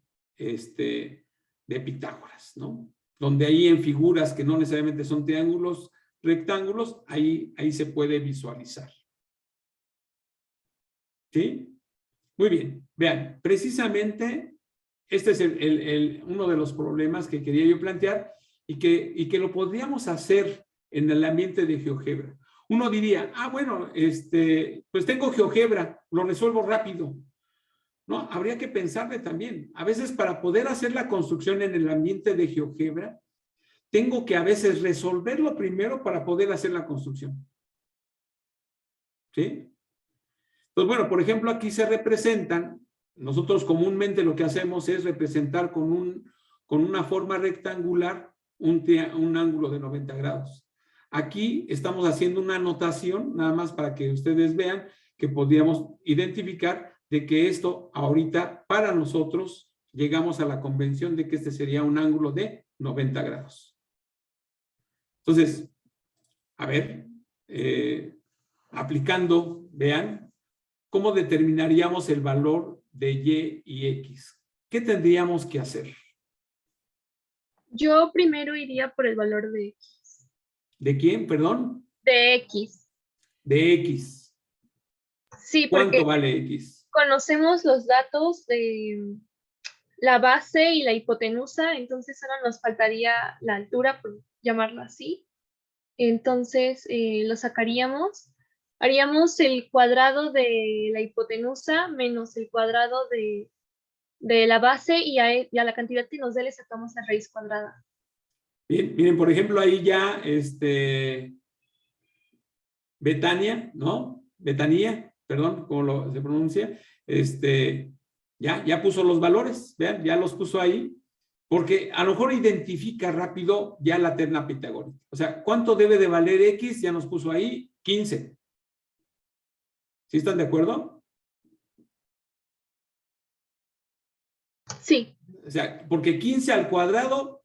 Speaker 1: Pitágoras, ¿no? Donde ahí en figuras que no necesariamente son triángulos, rectángulos, ahí se puede visualizar. ¿Sí? Muy bien. Vean, precisamente este es uno de los problemas que quería yo plantear y que lo podríamos hacer en el ambiente de GeoGebra. Uno diría, bueno, pues tengo GeoGebra, lo resuelvo rápido. No, habría que pensarle también. A veces para poder hacer la construcción en el ambiente de GeoGebra, tengo que a veces resolverlo primero para poder hacer la construcción. ¿Sí? Entonces, bueno, por ejemplo, aquí se representan, nosotros comúnmente lo que hacemos es representar con una forma rectangular un ángulo de 90 grados. Aquí estamos haciendo una anotación, nada más para que ustedes vean que podríamos identificar de que esto ahorita para nosotros llegamos a la convención de que este sería un ángulo de 90 grados. Entonces, a ver, aplicando, vean, ¿cómo determinaríamos el valor de Y y X? ¿Qué tendríamos que hacer?
Speaker 3: Yo primero iría por el valor de X.
Speaker 1: ¿De quién, perdón?
Speaker 3: De X.
Speaker 1: De X.
Speaker 3: Sí,
Speaker 1: ¿Cuánto
Speaker 3: porque
Speaker 1: vale X?
Speaker 3: conocemos los datos de la base y la hipotenusa, entonces ahora nos faltaría la altura, por llamarlo así. Entonces lo sacaríamos. Haríamos el cuadrado de la hipotenusa menos el cuadrado de la base y a la cantidad que nos dé le sacamos la raíz cuadrada.
Speaker 1: Bien, miren, por ejemplo, ahí ya, Betania, ¿no? Betania, perdón, ¿cómo se pronuncia? Ya puso los valores, vean, ya los puso ahí, porque a lo mejor identifica rápido ya la terna pitagórica. O sea, ¿cuánto debe de valer X? Ya nos puso ahí 15. ¿Sí están de acuerdo?
Speaker 3: Sí.
Speaker 1: O sea, porque 15 al cuadrado,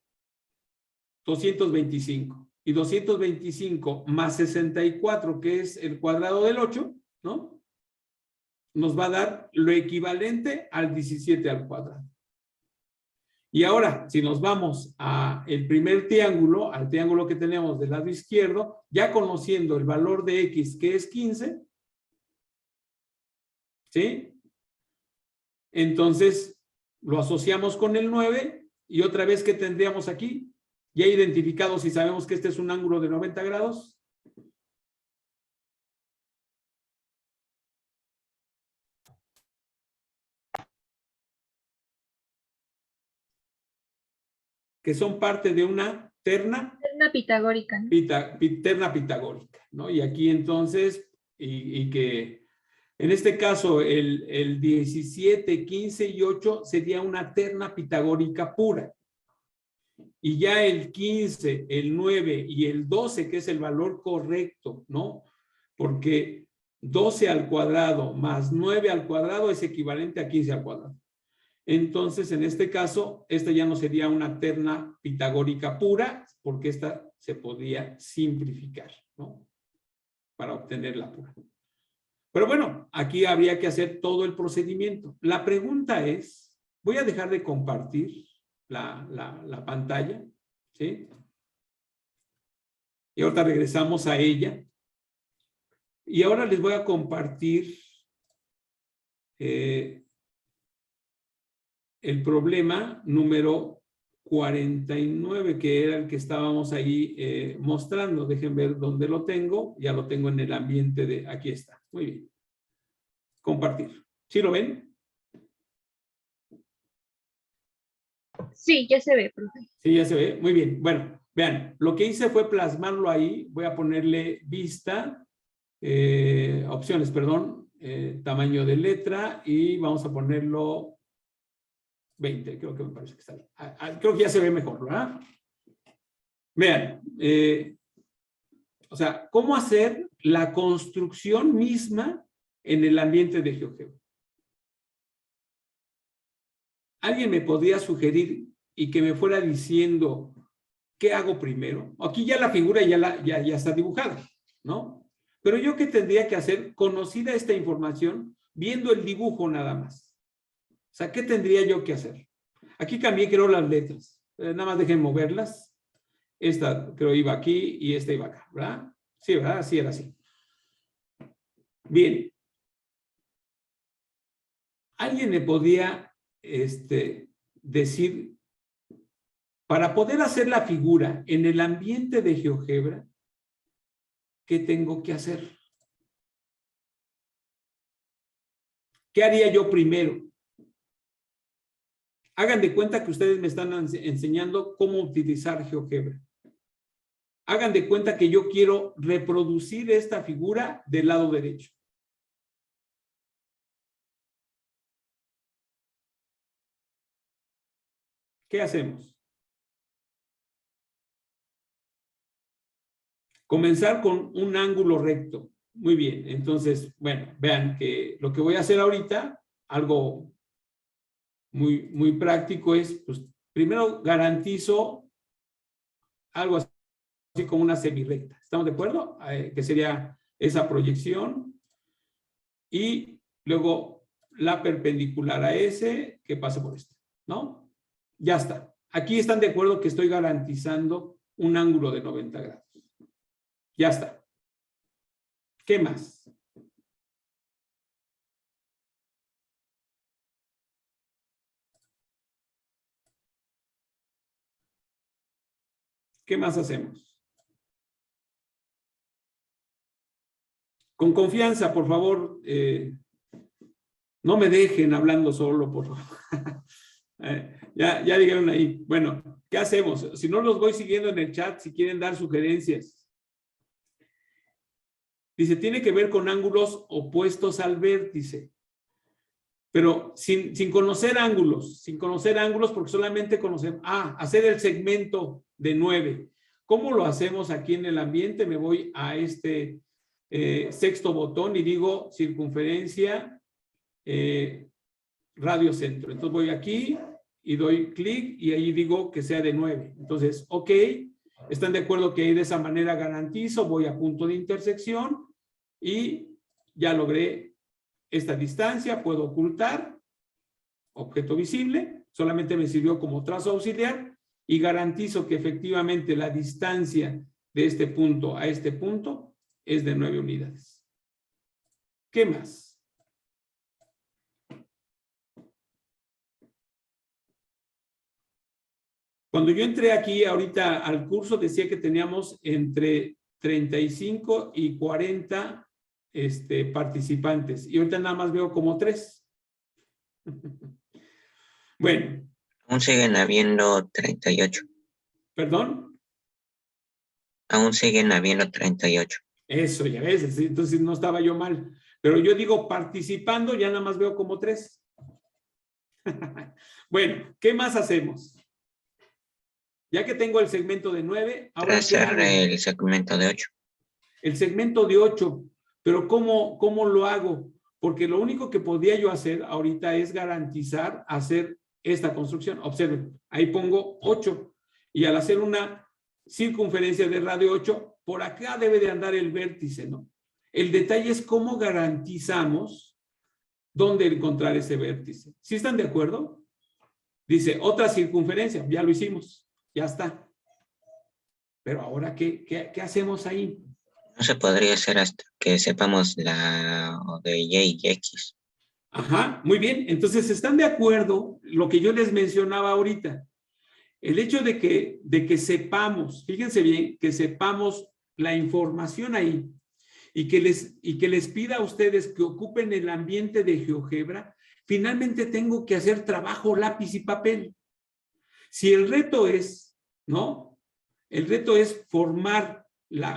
Speaker 1: 225. Y 225 más 64, que es el cuadrado del 8, ¿no? Nos va a dar lo equivalente al 17 al cuadrado. Y ahora, si nos vamos al primer triángulo, al triángulo que tenemos del lado izquierdo, ya conociendo el valor de X, que es 15, ¿sí? Entonces, lo asociamos con el 9 y otra vez, ¿qué tendríamos aquí? Ya identificado, si sabemos que este es un ángulo de 90 grados. Que son parte de una terna
Speaker 3: Pitagórica, ¿no?
Speaker 1: terna pitagórica, ¿no? Y aquí entonces, y que en este caso el 17, 15 y 8 sería una terna pitagórica pura. Y ya el 15, el 9 y el 12, que es el valor correcto, ¿no? Porque 12 al cuadrado más 9 al cuadrado es equivalente a 15 al cuadrado. Entonces, en este caso, esta ya no sería una terna pitagórica pura, porque esta se podría simplificar, ¿no? Para obtener la pura. Pero bueno, aquí habría que hacer todo el procedimiento. La pregunta es, voy a dejar de compartir la pantalla, ¿sí? Y ahorita regresamos a ella. Y ahora les voy a compartir el problema número 49, que era el que estábamos ahí mostrando. Dejen ver dónde lo tengo. Ya lo tengo en el ambiente de... Aquí está. Muy bien. Compartir. ¿Sí lo ven?
Speaker 3: Sí, ya se ve, profe.
Speaker 1: Sí, ya se ve. Muy bien. Bueno, vean, lo que hice fue plasmarlo ahí. Voy a ponerle vista, opciones, perdón, tamaño de letra y vamos a ponerlo 20. Creo que me parece que está bien. Creo que ya se ve mejor, ¿verdad? Vean, o sea, ¿cómo hacer la construcción misma en el ambiente de GeoGebra? ¿Alguien me podría sugerir y que me fuera diciendo qué hago primero? Aquí ya la figura ya está dibujada, ¿no? Pero yo, ¿qué tendría que hacer? Conocida esta información, viendo el dibujo nada más. O sea, ¿qué tendría yo que hacer? Aquí cambié, creo, las letras. Nada más dejen moverlas. Esta, creo, iba aquí y esta iba acá, ¿verdad? Sí, ¿verdad? Sí, era así. Bien. ¿Alguien me podía decir, para poder hacer la figura en el ambiente de GeoGebra, qué tengo que hacer? ¿Qué haría yo primero? Hagan de cuenta que ustedes me están enseñando cómo utilizar GeoGebra. Hagan de cuenta que yo quiero reproducir esta figura del lado derecho. ¿Qué hacemos? Comenzar con un ángulo recto. Muy bien, entonces, bueno, vean que lo que voy a hacer ahorita, algo muy práctico es, pues, primero garantizo algo así como una semirrecta. ¿Estamos de acuerdo? Que sería esa proyección. Y luego la perpendicular a ese que pasa por este, ¿no? Ya está. Aquí están de acuerdo que estoy garantizando un ángulo de 90 grados. Ya está. ¿Qué más? ¿Qué más hacemos? Con confianza, por favor. No me dejen hablando solo, por favor. Ya dijeron ahí. Bueno, ¿qué hacemos? Si no, los voy siguiendo en el chat si quieren dar sugerencias. Dice, tiene que ver con ángulos opuestos al vértice. Pero sin conocer ángulos, porque solamente conocemos, hacer el segmento de 9. ¿Cómo lo hacemos aquí en el ambiente? Me voy a este sexto botón y digo circunferencia radio centro. Entonces voy aquí y doy clic y ahí digo que sea de 9. Entonces, ok, ¿están de acuerdo que de esa manera garantizo? Voy a punto de intersección y ya logré esta distancia. Puedo ocultar, objeto visible, solamente me sirvió como trazo auxiliar y garantizo que efectivamente la distancia de este punto a este punto es de 9 unidades. ¿Qué más? Cuando yo entré aquí ahorita al curso decía que teníamos entre 35 y 40 participantes y ahorita nada más veo como 3. Bueno.
Speaker 4: Aún siguen habiendo 38.
Speaker 1: ¿Perdón?
Speaker 4: Aún siguen habiendo 38.
Speaker 1: Eso, ya ves, entonces no estaba yo mal. Pero yo digo participando, ya nada más veo como 3. Bueno, ¿qué más hacemos? Ya que tengo el segmento de 9, ahora
Speaker 4: hacer el segmento de 8.
Speaker 1: El segmento de 8. Pero ¿cómo lo hago? Porque lo único que podría yo hacer ahorita es garantizar hacer esta construcción. Observen, ahí pongo 8 y al hacer una circunferencia de radio 8, por acá debe de andar el vértice, ¿no? El detalle es cómo garantizamos dónde encontrar ese vértice. ¿Sí están de acuerdo? Dice, otra circunferencia, ya lo hicimos, ya está. Pero ahora, ¿qué hacemos ahí?
Speaker 4: No se podría hacer hasta que sepamos la de Y y X.
Speaker 1: Ajá, muy bien. Entonces, ¿están de acuerdo lo que yo les mencionaba ahorita? El hecho de que sepamos, fíjense bien, que sepamos la información ahí y que les pida a ustedes que ocupen el ambiente de GeoGebra, finalmente tengo que hacer trabajo lápiz y papel. Si el reto es, ¿no? El reto es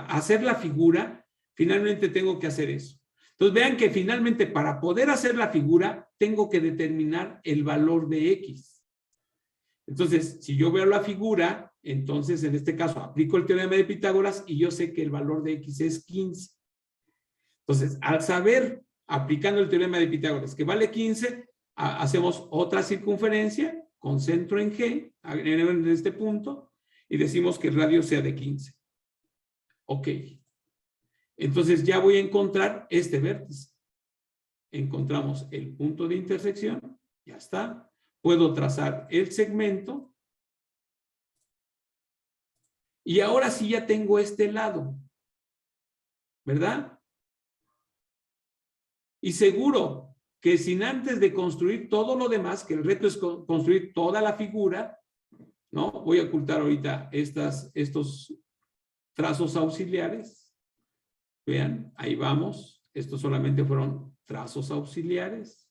Speaker 1: hacer la figura, finalmente tengo que hacer eso. Entonces vean que finalmente para poder hacer la figura, tengo que determinar el valor de X. Entonces, si yo veo la figura, entonces en este caso aplico el teorema de Pitágoras y yo sé que el valor de X es 15. Entonces, al saber, aplicando el teorema de Pitágoras, que vale 15, hacemos otra circunferencia con centro en G, en este punto, y decimos que el radio sea de 15. Ok. Entonces ya voy a encontrar este vértice. Encontramos el punto de intersección, ya está. Puedo trazar el segmento. Y ahora sí ya tengo este lado, ¿verdad? Y seguro que sin antes de construir todo lo demás, que el reto es construir toda la figura, ¿no? Voy a ocultar ahorita estos trazos auxiliares. Vean, ahí vamos. Estos solamente fueron trazos auxiliares.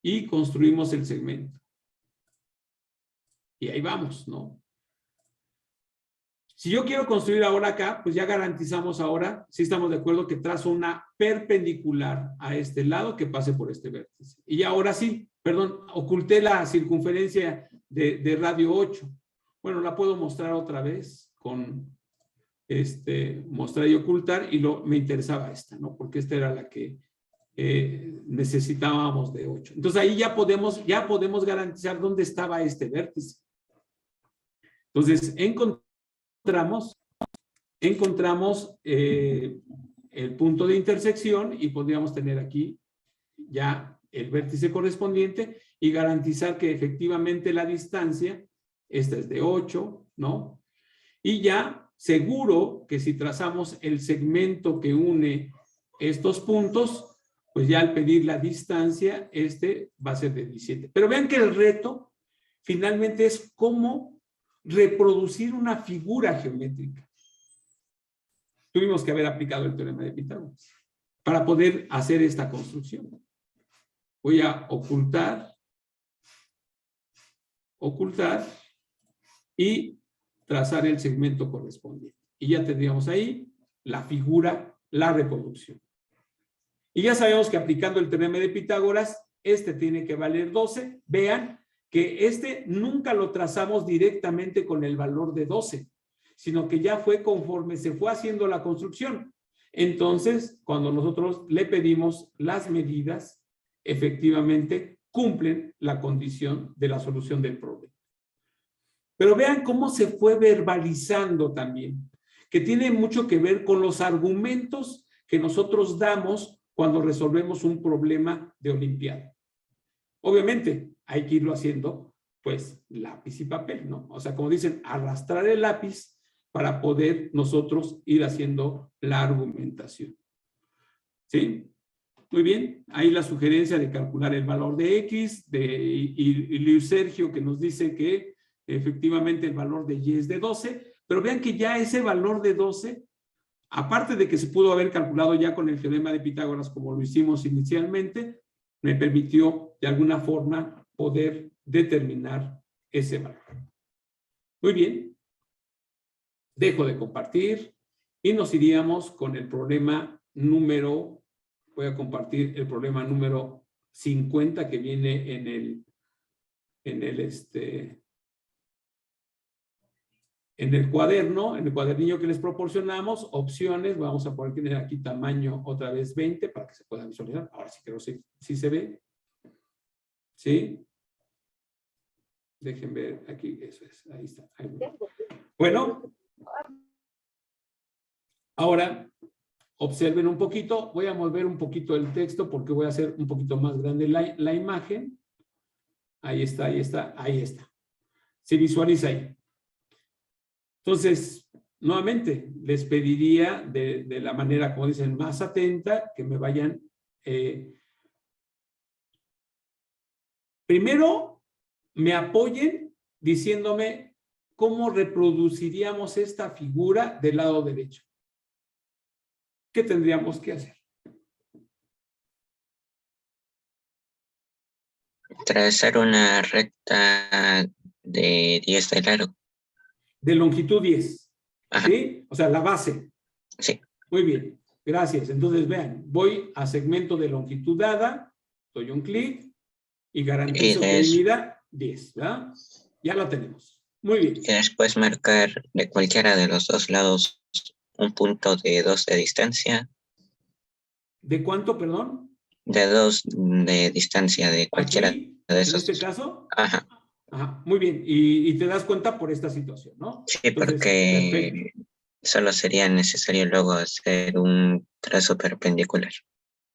Speaker 1: Y construimos el segmento. Y ahí vamos, ¿no? Si yo quiero construir ahora acá, pues ya garantizamos ahora, si estamos de acuerdo, que trazo una perpendicular a este lado que pase por este vértice. Y ahora sí, perdón, oculté la circunferencia de radio 8. Bueno, la puedo mostrar otra vez con mostrar y ocultar, y me interesaba esta, ¿no? Porque esta era la que necesitábamos de 8. Entonces ahí ya podemos garantizar dónde estaba este vértice. Entonces encontramos el punto de intersección y podríamos tener aquí ya el vértice correspondiente y garantizar que efectivamente la distancia, esta es de 8, ¿no? Y ya seguro que si trazamos el segmento que une estos puntos, pues ya al pedir la distancia, va a ser de 17. Pero vean que el reto finalmente es cómo reproducir una figura geométrica. Tuvimos que haber aplicado el teorema de Pitágoras para poder hacer esta construcción. Voy a ocultar y trazar el segmento correspondiente. Y ya tendríamos ahí la figura, la reproducción. Y ya sabemos que aplicando el teorema de Pitágoras, tiene que valer 12. Vean que nunca lo trazamos directamente con el valor de 12, sino que ya fue conforme se fue haciendo la construcción. Entonces, cuando nosotros le pedimos las medidas, efectivamente cumplen la condición de la solución del problema. Pero vean cómo se fue verbalizando también, que tiene mucho que ver con los argumentos que nosotros damos cuando resolvemos un problema de olimpiada. Obviamente, hay que irlo haciendo, pues, lápiz y papel, ¿no? O sea, como dicen, arrastrar el lápiz para poder nosotros ir haciendo la argumentación. ¿Sí? Muy bien. Ahí la sugerencia de calcular el valor de X, y Luis Sergio que nos dice que efectivamente el valor de Y es de 12, pero vean que ya ese valor de 12, aparte de que se pudo haber calculado ya con el teorema de Pitágoras como lo hicimos inicialmente, me permitió de alguna forma poder determinar ese valor. Muy bien. Dejo de compartir y nos iríamos con el problema número, voy a compartir el problema número 50 que viene en el en el cuadernillo que les proporcionamos, opciones, vamos a poner aquí tamaño otra vez 20 para que se pueda visualizar. Ahora sí creo que sí se ve. ¿Sí? Dejen ver aquí, eso es, ahí está. Ahí. Bueno, ahora observen un poquito, voy a mover un poquito el texto porque voy a hacer un poquito más grande la imagen. Ahí está, ahí está, ahí está. Se visualiza ahí. Entonces, nuevamente, les pediría de la manera, como dicen, más atenta, que me vayan. Primero, me apoyen diciéndome cómo reproduciríamos esta figura del lado derecho. ¿Qué tendríamos que hacer?
Speaker 4: Trazar una recta de 10 de largo.
Speaker 1: De longitud 10.
Speaker 4: Ajá.
Speaker 1: ¿Sí? O sea, la base.
Speaker 4: Sí.
Speaker 1: Muy bien. Gracias. Entonces, vean, voy a segmento de longitud dada, doy un clic y garantizo que mi mida 10. ¿Verdad? Ya lo tenemos. Muy bien.
Speaker 4: Y después marcar de cualquiera de los dos lados un punto de 2 de distancia.
Speaker 1: ¿De cuánto, perdón?
Speaker 4: De 2 de distancia de cualquiera
Speaker 1: Aquí,
Speaker 4: de
Speaker 1: en
Speaker 4: esos.
Speaker 1: este caso.
Speaker 4: Ajá.
Speaker 1: Ajá, muy bien. Y te das cuenta por esta situación, ¿no?
Speaker 4: Sí,
Speaker 1: Entonces,
Speaker 4: porque
Speaker 1: perfecto.
Speaker 4: solo sería necesario luego hacer un trazo perpendicular.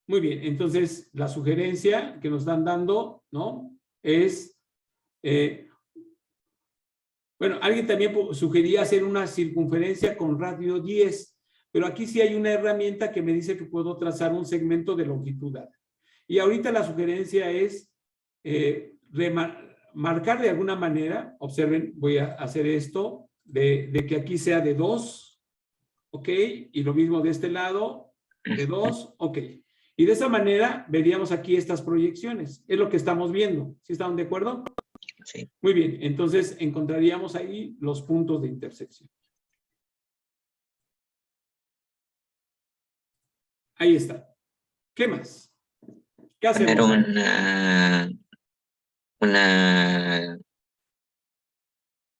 Speaker 1: Muy bien. Entonces, la sugerencia que nos están dando, ¿no? Es, bueno, alguien también sugería hacer una circunferencia con radio 10, pero aquí sí hay una herramienta que me dice que puedo trazar un segmento de longitud dada. Y ahorita la sugerencia es marcar de alguna manera, observen, voy a hacer esto, de que aquí sea de 2, ¿ok? Y lo mismo de este lado, de 2, ¿ok? Y de esa manera veríamos aquí estas proyecciones. Es lo que estamos viendo. ¿Sí están de acuerdo?
Speaker 4: Sí.
Speaker 1: Muy bien. Entonces encontraríamos ahí los puntos de intersección. Ahí está. ¿Qué más? ¿Qué hacemos?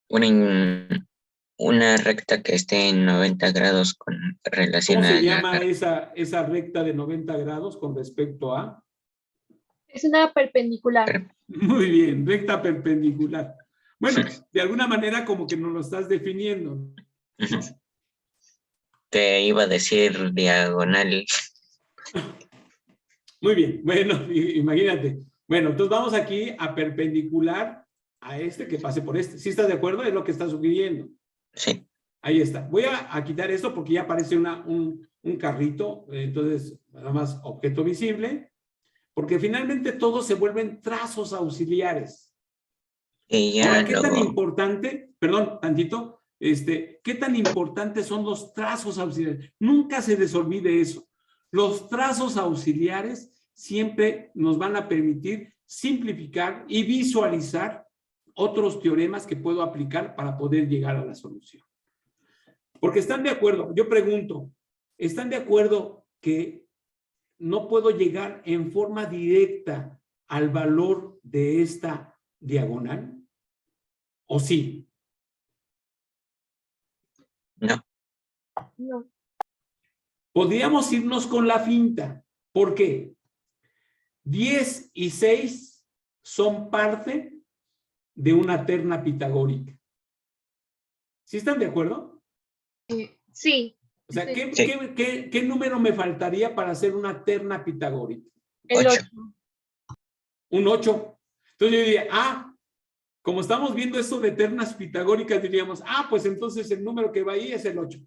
Speaker 4: Poner una recta que esté en 90 grados con relación
Speaker 1: ¿Cómo
Speaker 4: a
Speaker 1: se llama esa recta de 90 grados con respecto a?
Speaker 3: Es una perpendicular.
Speaker 1: Muy bien, recta perpendicular. Bueno, de alguna manera como que nos lo estás definiendo, ¿no?
Speaker 4: Te iba a decir diagonal.
Speaker 1: Muy bien, bueno, imagínate. Bueno, entonces vamos aquí a perpendicular a este que pase por este. ¿Sí estás de acuerdo? Es lo que está sugiriendo.
Speaker 4: Sí.
Speaker 1: Ahí está. Voy a quitar esto porque ya aparece un carrito. Entonces, nada más objeto visible. Porque finalmente todos se vuelven trazos auxiliares.
Speaker 4: Y ya
Speaker 1: Ahora, ¿qué tan
Speaker 4: luego,
Speaker 1: importante? Perdón, tantito. ¿Qué tan importantes son los trazos auxiliares? Nunca se les olvide eso. Los trazos auxiliares siempre nos van a permitir simplificar y visualizar otros teoremas que puedo aplicar para poder llegar a la solución. Porque están de acuerdo, yo pregunto, ¿están de acuerdo que no puedo llegar en forma directa al valor de esta diagonal? ¿O sí?
Speaker 4: no.
Speaker 3: No.
Speaker 1: Podríamos irnos con la finta. ¿Por qué? 10 y 6 son parte de una terna pitagórica. ¿Sí están de acuerdo?
Speaker 3: Sí.
Speaker 1: O sea,
Speaker 3: Sí.
Speaker 1: ¿qué número me faltaría para hacer una terna pitagórica?
Speaker 3: El
Speaker 4: 8.
Speaker 3: 8.
Speaker 1: Un 8. Entonces yo diría, como estamos viendo esto de ternas pitagóricas, diríamos, pues entonces el número que va ahí es el 8.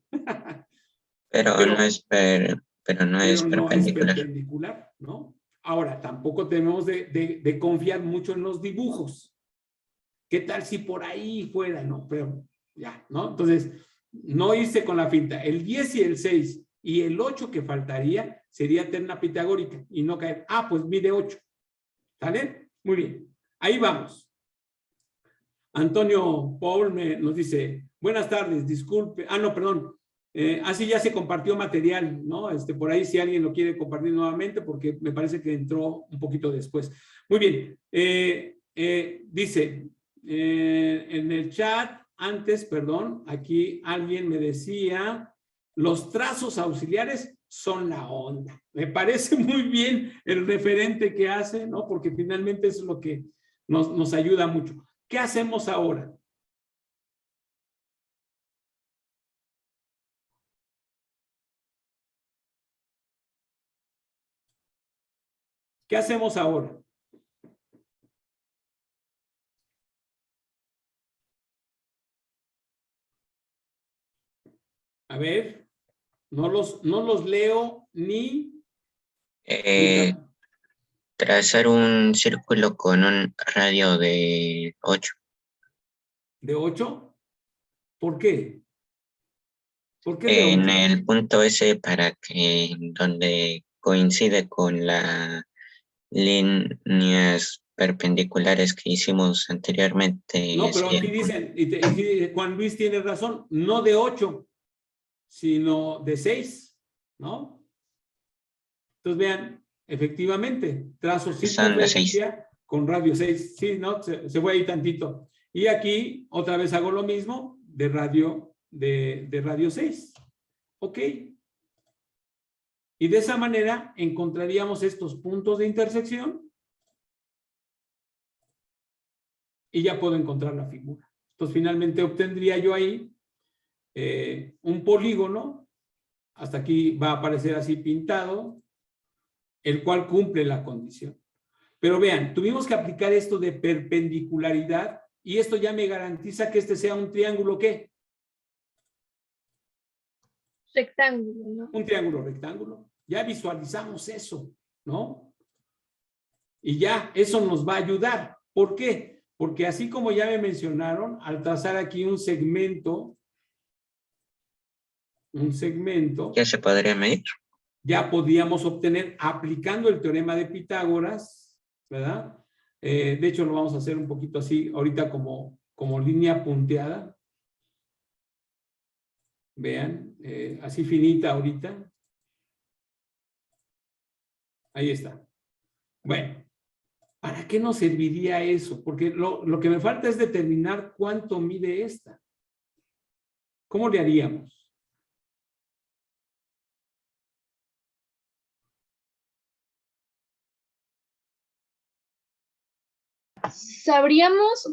Speaker 4: Pero no es perpendicular.
Speaker 1: Perpendicular, ¿no? Ahora, tampoco tenemos de confiar mucho en los dibujos. ¿Qué tal si por ahí fuera? No, pero ya, ¿no? Entonces, no irse con la finta. El 10 y el 6 y el 8 que faltaría sería terna pitagórica y no caer, pues mide 8. ¿Sale? Muy bien. Ahí vamos. Antonio Paul nos dice, buenas tardes, disculpe. No, perdón. Así ya se compartió material, ¿no? Por ahí si alguien lo quiere compartir nuevamente, porque me parece que entró un poquito después. Muy bien. Dice en el chat, antes, perdón, aquí alguien me decía, los trazos auxiliares son la onda. Me parece muy bien el referente que hace, ¿no? Porque finalmente eso es lo que nos ayuda mucho. ¿Qué hacemos ahora? ¿Qué hacemos ahora? A ver, no los leo ni...
Speaker 4: Trazar un círculo con un radio de 8.
Speaker 1: ¿De 8? ¿Por qué? ¿Por qué de
Speaker 4: En
Speaker 1: 8?
Speaker 4: el punto S para que donde coincide con las líneas perpendiculares que hicimos anteriormente.
Speaker 1: No, pero
Speaker 4: Sería
Speaker 1: aquí
Speaker 4: el punto.
Speaker 1: dicen, y Juan Luis tiene razón, no de 8, sino de 6, ¿no? Entonces vean, efectivamente, trazo
Speaker 4: Son de 6.
Speaker 1: circunferencia con radio 6. Sí, ¿no? Se fue ahí tantito. Y aquí otra vez hago lo mismo de radio 6. Ok. Y de esa manera encontraríamos estos puntos de intersección y ya puedo encontrar la figura. Entonces finalmente obtendría yo ahí un polígono, hasta aquí va a aparecer así pintado, el cual cumple la condición. Pero vean, tuvimos que aplicar esto de perpendicularidad y esto ya me garantiza que este sea un triángulo, ¿qué?
Speaker 3: Rectángulo, ¿no?
Speaker 1: Un triángulo rectángulo. Ya visualizamos eso, ¿no? Y ya, eso nos va a ayudar. ¿Por qué? Porque así como ya me mencionaron, al trazar aquí un segmento,
Speaker 4: ¿Ya se podría medir?
Speaker 1: ya podíamos obtener, aplicando el teorema de Pitágoras, ¿verdad? De hecho, lo vamos a hacer un poquito así, ahorita como línea punteada. Vean, así finita ahorita. Ahí está. Bueno, ¿para qué nos serviría eso? Porque lo que me falta es determinar cuánto mide esta. ¿Cómo le haríamos?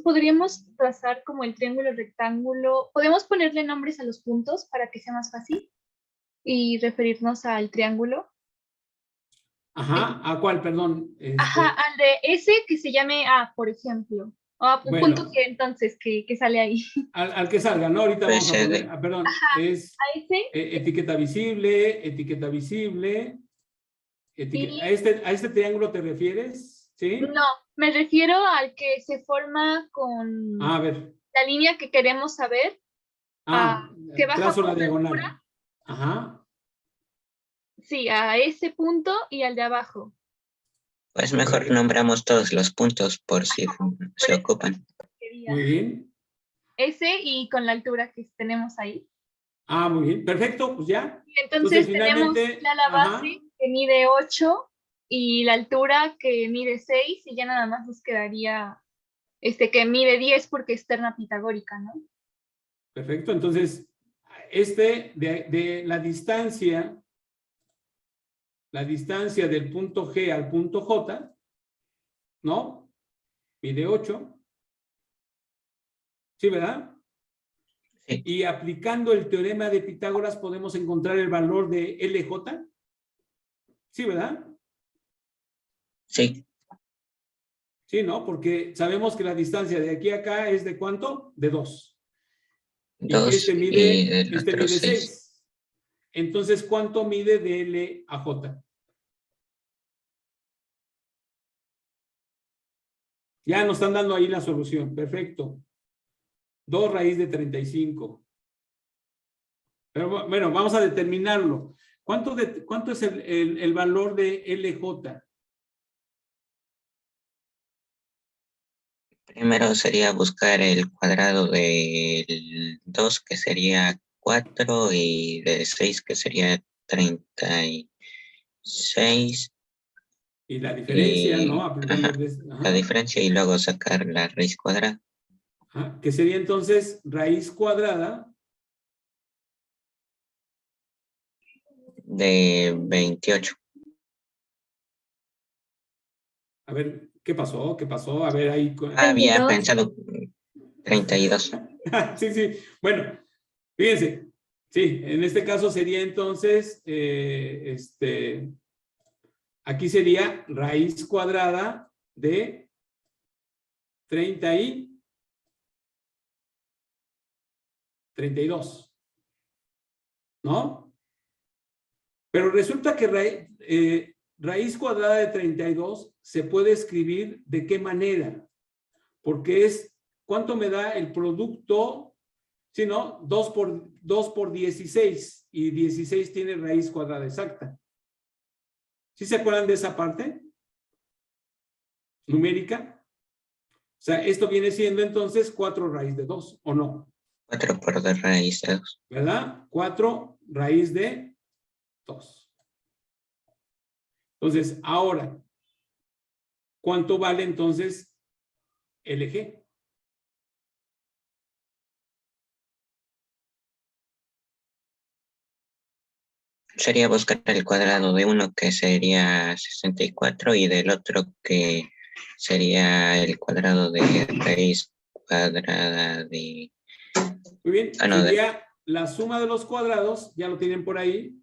Speaker 3: Podríamos trazar como el triángulo rectángulo, podemos ponerle nombres a los puntos para que sea más fácil y referirnos al triángulo.
Speaker 1: Ajá, ¿a cuál? Perdón.
Speaker 3: Ajá, al de ese que se llame A, por ejemplo. O a
Speaker 1: Bueno.
Speaker 3: punto G, entonces, que sale ahí.
Speaker 1: Al que salga, ¿no? Ahorita
Speaker 4: Puede
Speaker 1: vamos a
Speaker 4: ser
Speaker 1: poner, perdón, es
Speaker 3: A ese
Speaker 1: etiqueta visible,
Speaker 3: y
Speaker 1: ¿A este triángulo te refieres? ¿Sí?
Speaker 3: no, me refiero al que se forma con
Speaker 1: A ver.
Speaker 3: la línea que queremos saber, que baja
Speaker 1: trazo la
Speaker 3: por
Speaker 1: diagonal.
Speaker 3: altura.
Speaker 1: Ajá.
Speaker 3: Sí, a ese punto y al de abajo.
Speaker 4: Pues mejor nombramos todos los puntos por si se ocupan.
Speaker 1: Muy bien.
Speaker 3: Ese y con la altura que tenemos ahí.
Speaker 1: Muy bien. Perfecto, pues ya.
Speaker 3: Entonces
Speaker 1: finalmente,
Speaker 3: tenemos ya la base que mide 8 y la altura que mide 6 y ya nada más nos quedaría que mide 10 porque es terna pitagórica, ¿no?
Speaker 1: Perfecto, entonces de la distancia del punto G al punto J, ¿no? Mide 8. ¿Sí, verdad?
Speaker 4: Sí.
Speaker 1: Y aplicando el teorema de Pitágoras podemos encontrar el valor de LJ. ¿Sí, verdad?
Speaker 4: Sí.
Speaker 1: Sí, ¿no? Porque sabemos que la distancia de aquí a acá es ¿de cuánto? De 2.
Speaker 4: 2
Speaker 1: y este mide,
Speaker 4: el otro 6.
Speaker 1: 6. Entonces, ¿cuánto mide de L a J? Ya nos están dando ahí la solución. Perfecto. 2 raíz de 35. Pero bueno, vamos a determinarlo. ¿Cuánto es el valor de LJ?
Speaker 4: Primero sería buscar el cuadrado del 2, que sería 4, y del 6, que sería 36.
Speaker 1: Y la diferencia, ¿no?
Speaker 4: Ajá, la diferencia y luego sacar la raíz cuadrada.
Speaker 1: Que sería entonces raíz cuadrada
Speaker 4: de 28.
Speaker 1: A ver, ¿qué pasó? ¿Qué pasó? A ver, ahí.
Speaker 4: Había
Speaker 2: 22.
Speaker 4: pensado 32.
Speaker 1: Sí, sí. Bueno, fíjense. Sí, en este caso sería entonces, aquí sería raíz cuadrada de 30 y 32. ¿No? Pero resulta que raíz cuadrada de 32 se puede escribir ¿de qué manera? Porque es, ¿cuánto me da el producto? Si no, 2 por 16 y 16 tiene raíz cuadrada exacta. ¿Sí se acuerdan de esa parte? Numérica. O sea, esto viene siendo entonces 4 raíz de 2, ¿o no?
Speaker 4: 4 por 2 raíz de 2.
Speaker 1: ¿Verdad? 4 raíz de 2. Entonces, ahora, ¿cuánto vale entonces el eje?
Speaker 4: Sería buscar el cuadrado de uno que sería 64 y del otro que sería el cuadrado de raíz cuadrada de...
Speaker 1: Muy bien,
Speaker 4: no,
Speaker 1: sería la suma de los cuadrados, ya lo tienen por ahí,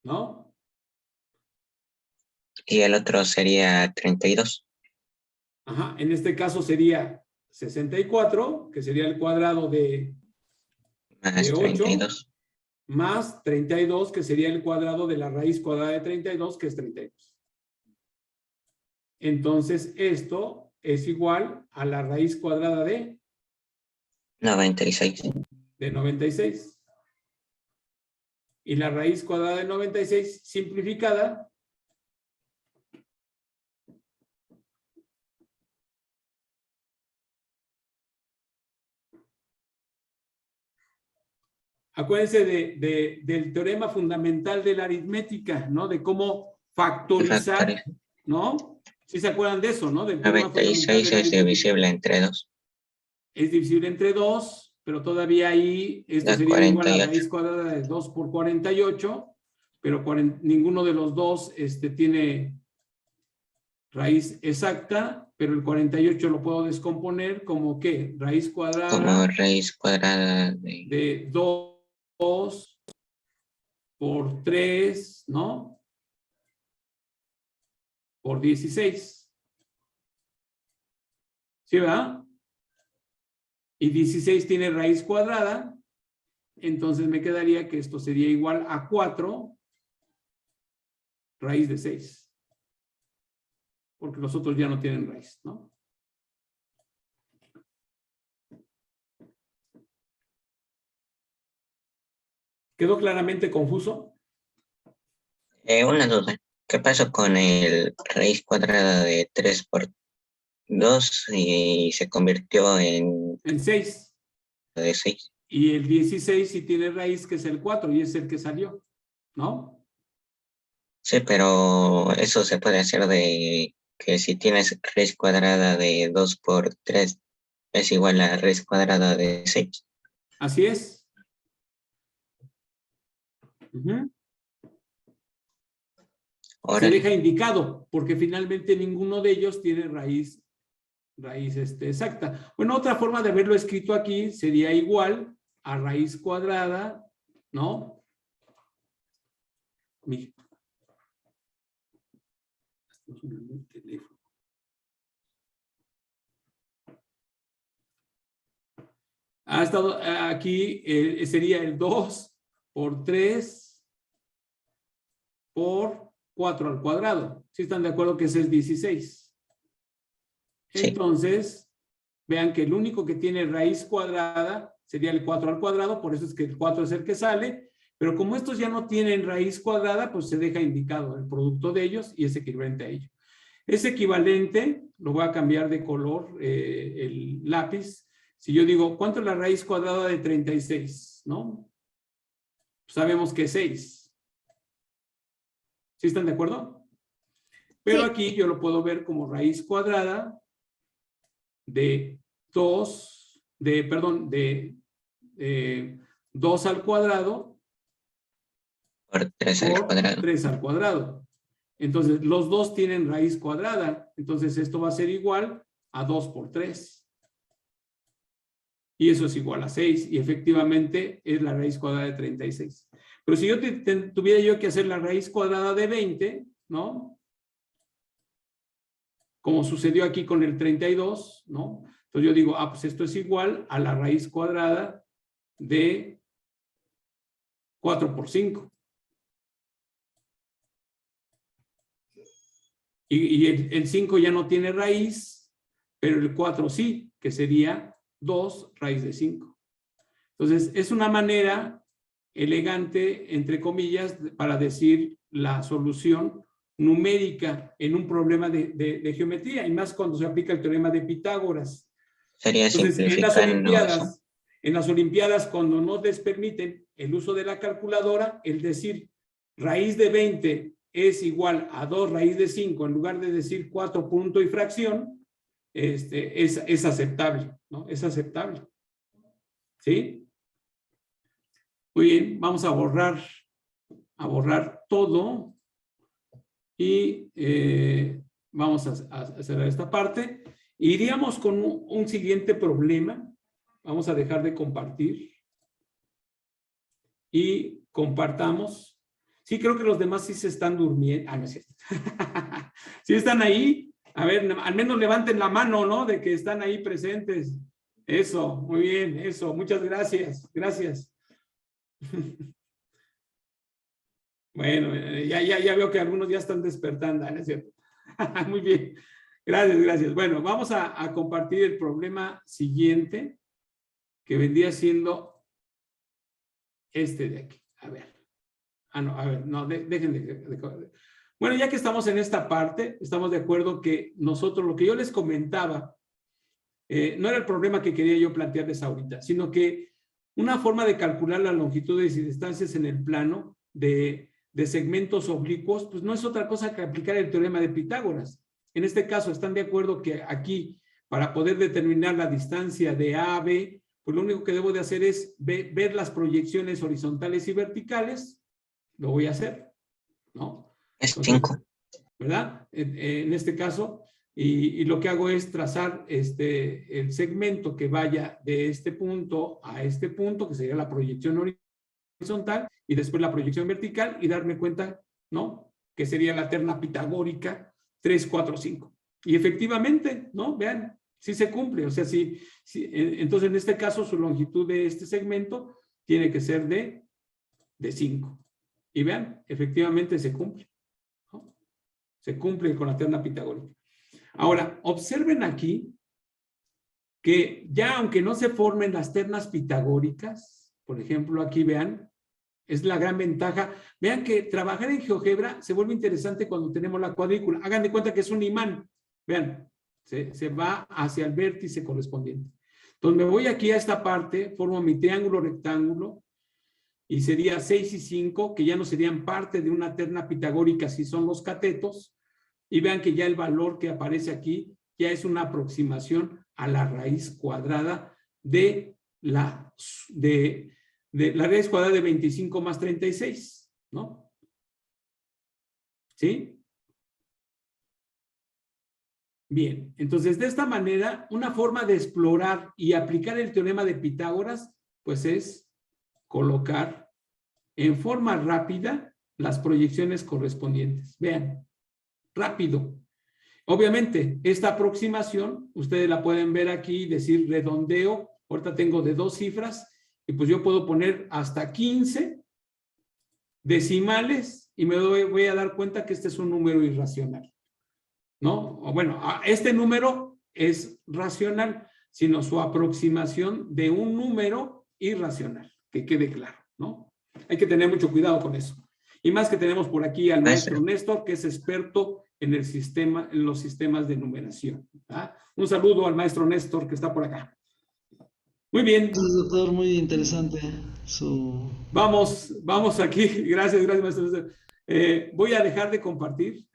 Speaker 1: ¿no?
Speaker 4: y el otro sería 32.
Speaker 1: Ajá, en este caso sería 64, que sería el cuadrado de
Speaker 4: Más
Speaker 1: 8,
Speaker 4: 32.
Speaker 1: más 32, que sería el cuadrado de la raíz cuadrada de 32, que es 32. Entonces, esto es igual a la raíz cuadrada de
Speaker 4: 96.
Speaker 1: 96. Y la raíz cuadrada de 96 simplificada acuérdense del teorema fundamental de la aritmética, ¿no? De cómo factorizar, ¿no? ¿Sí se acuerdan de eso, no? Del teorema fundamental
Speaker 4: 96
Speaker 1: de la
Speaker 4: es
Speaker 1: aritmética.
Speaker 4: divisible entre 2.
Speaker 1: Es divisible entre 2, pero todavía ahí, esto
Speaker 4: Da
Speaker 1: sería igual a
Speaker 4: 48.
Speaker 1: raíz cuadrada de 2 por 48, pero ninguno de los dos tiene raíz exacta, pero el 48 lo puedo descomponer como ¿qué? Raíz cuadrada
Speaker 4: Como raíz cuadrada de...
Speaker 1: de 2 por 3, ¿no? Por 16. ¿Sí, verdad? Y 16 tiene raíz cuadrada, entonces me quedaría que esto sería igual a 4 raíz de 6. Porque los otros ya no tienen raíz, ¿no? ¿Quedó claramente confuso?
Speaker 4: Una duda. ¿Qué pasó con el raíz cuadrada de 3 por 2 y se convirtió en
Speaker 1: En 6.
Speaker 4: de 6?
Speaker 1: Y el 16 sí tiene raíz, que es el 4, y es el que salió, ¿no?
Speaker 4: Sí, pero eso se puede hacer de que si tienes raíz cuadrada de 2 por 3 es igual a raíz cuadrada de 6.
Speaker 1: Así es. Se
Speaker 4: Órale.
Speaker 1: deja indicado, porque finalmente ninguno de ellos tiene raíz exacta. Bueno, otra forma de haberlo escrito aquí sería igual a raíz cuadrada, ¿no? Ha estado aquí, sería el 2 por 3 por 4 al cuadrado. ¿Sí están de acuerdo que ese es 16?
Speaker 4: Sí.
Speaker 1: Entonces, vean que el único que tiene raíz cuadrada sería el 4 al cuadrado, por eso es que el 4 es el que sale, pero como estos ya no tienen raíz cuadrada, pues se deja indicado el producto de ellos y es equivalente a ello. Es equivalente, lo voy a cambiar de color, el lápiz. Si yo digo, ¿cuánto es la raíz cuadrada de 36? ¿No? Sabemos que es 6. ¿Sí están de acuerdo? Pero
Speaker 2: Sí.
Speaker 1: aquí yo lo puedo ver como raíz cuadrada de 2 al cuadrado
Speaker 4: Por 3 al
Speaker 1: por
Speaker 4: cuadrado.
Speaker 1: 3 al cuadrado. Entonces, los dos tienen raíz cuadrada. Entonces, esto va a ser igual a 2 por 3. Y eso es igual a 6. Y efectivamente es la raíz cuadrada de 36. Pero si yo tuviera yo que hacer la raíz cuadrada de 20, ¿no? Como sucedió aquí con el 32, ¿no? Entonces yo digo, pues esto es igual a la raíz cuadrada de 4 por 5. Y el 5 ya no tiene raíz, pero el 4 sí, que sería 2 raíz de 5. Entonces, es una manera elegante, entre comillas, para decir la solución numérica en un problema de geometría, y más cuando se aplica el teorema de Pitágoras.
Speaker 4: Sería
Speaker 1: Entonces,
Speaker 4: simplificando eso.
Speaker 1: en las Olimpiadas, cuando no les permiten el uso de la calculadora, el decir raíz de 20 es igual a 2 raíz de 5, en lugar de decir 4 punto y fracción, es aceptable, ¿no? Es aceptable. ¿Sí? Muy bien, vamos a borrar todo y vamos a cerrar esta parte. Iríamos con un siguiente problema. Vamos a dejar de compartir y compartamos. Sí, creo que los demás sí se están durmiendo. No es cierto. Sí están ahí. A ver, al menos levanten la mano, ¿no? De que están ahí presentes. Eso, muy bien, eso. Muchas gracias. Gracias. Bueno, ya veo que algunos ya están despertando, ¿no es cierto? Muy bien. Gracias, gracias. Bueno, vamos a compartir el problema siguiente, que vendría siendo este de aquí. A ver. Dejen de. Bueno, ya que estamos en esta parte, estamos de acuerdo que nosotros, lo que yo les comentaba, no era el problema que quería yo plantearles ahorita, sino que una forma de calcular las longitudes y distancias en el plano de segmentos oblicuos, pues no es otra cosa que aplicar el teorema de Pitágoras. En este caso, ¿están de acuerdo que aquí, para poder determinar la distancia de A a B, pues lo único que debo de hacer es ver las proyecciones horizontales y verticales? Lo voy a hacer, ¿no?
Speaker 4: Es 5.
Speaker 1: ¿Verdad? En este caso, y lo que hago es trazar el segmento que vaya de este punto a este punto, que sería la proyección horizontal, y después la proyección vertical, y darme cuenta, ¿no? Que sería la terna pitagórica 3, 4, 5. Y efectivamente, ¿no? Vean, sí se cumple. O sea, sí, entonces en este caso su longitud de este segmento tiene que ser de 5. Y vean, efectivamente se cumple, ¿no? Se cumple con la terna pitagórica. Ahora, observen aquí que ya aunque no se formen las ternas pitagóricas, por ejemplo, aquí vean, es la gran ventaja. Vean que trabajar en GeoGebra se vuelve interesante cuando tenemos la cuadrícula. Hagan de cuenta que es un imán. Vean, se va hacia el vértice correspondiente. Entonces me voy aquí a esta parte, formo mi triángulo rectángulo, y sería 6 y 5, que ya no serían parte de una terna pitagórica si son los catetos, y vean que ya el valor que aparece aquí ya es una aproximación a la raíz cuadrada de la raíz cuadrada de 25 más 36, ¿no? ¿Sí? Bien, entonces de esta manera, una forma de explorar y aplicar el teorema de Pitágoras, pues es colocar en forma rápida las proyecciones correspondientes. Vean, rápido. Obviamente, esta aproximación, ustedes la pueden ver aquí, decir redondeo. Ahorita tengo de 2 cifras, y pues yo puedo poner hasta 15 decimales, y me voy a dar cuenta que este es un número irracional, ¿no? O bueno, este número es racional, sino su aproximación de un número irracional, que quede claro, ¿no? Hay que tener mucho cuidado con eso. Y más que tenemos por aquí al maestro Néstor, que es experto en los sistemas de numeración, ¿verdad? Un saludo al maestro Néstor, que está por acá. Muy bien.
Speaker 6: Gracias, doctor, muy interesante
Speaker 1: Vamos aquí. Gracias, maestro Néstor. Voy a dejar de compartir.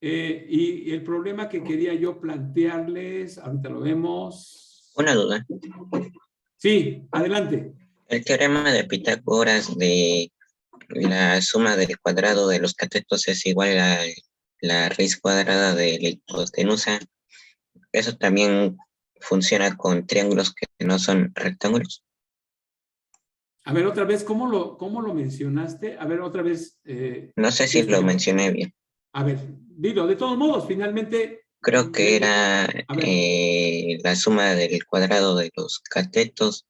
Speaker 1: Y el problema que quería yo plantearles, ahorita lo vemos.
Speaker 4: Una duda.
Speaker 1: Sí, adelante.
Speaker 4: El teorema de Pitágoras de la suma del cuadrado de los catetos es igual a la raíz cuadrada de la hipotenusa. ¿Eso también funciona con triángulos que no son rectángulos?
Speaker 1: A ver, otra vez, cómo lo mencionaste? A ver, otra vez.
Speaker 4: No sé si lo mencioné bien.
Speaker 1: A ver, dilo, de todos modos, finalmente.
Speaker 4: Creo que era
Speaker 1: A ver.
Speaker 4: la suma del cuadrado de los catetos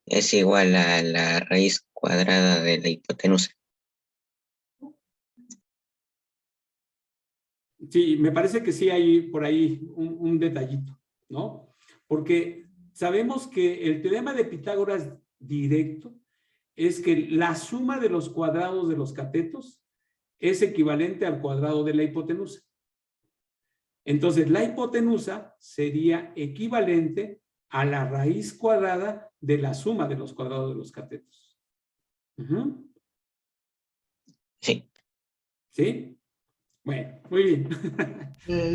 Speaker 4: es igual a la raíz cuadrada de la hipotenusa.
Speaker 1: Sí, me parece que sí hay por ahí un detallito, ¿no? Porque sabemos que el teorema de Pitágoras directo es que la suma de los cuadrados de los catetos es equivalente al cuadrado de la hipotenusa. Entonces, la hipotenusa sería equivalente a la raíz cuadrada de la suma de los cuadrados de los catetos.
Speaker 4: Sí.
Speaker 1: ¿Sí? Bueno, muy bien.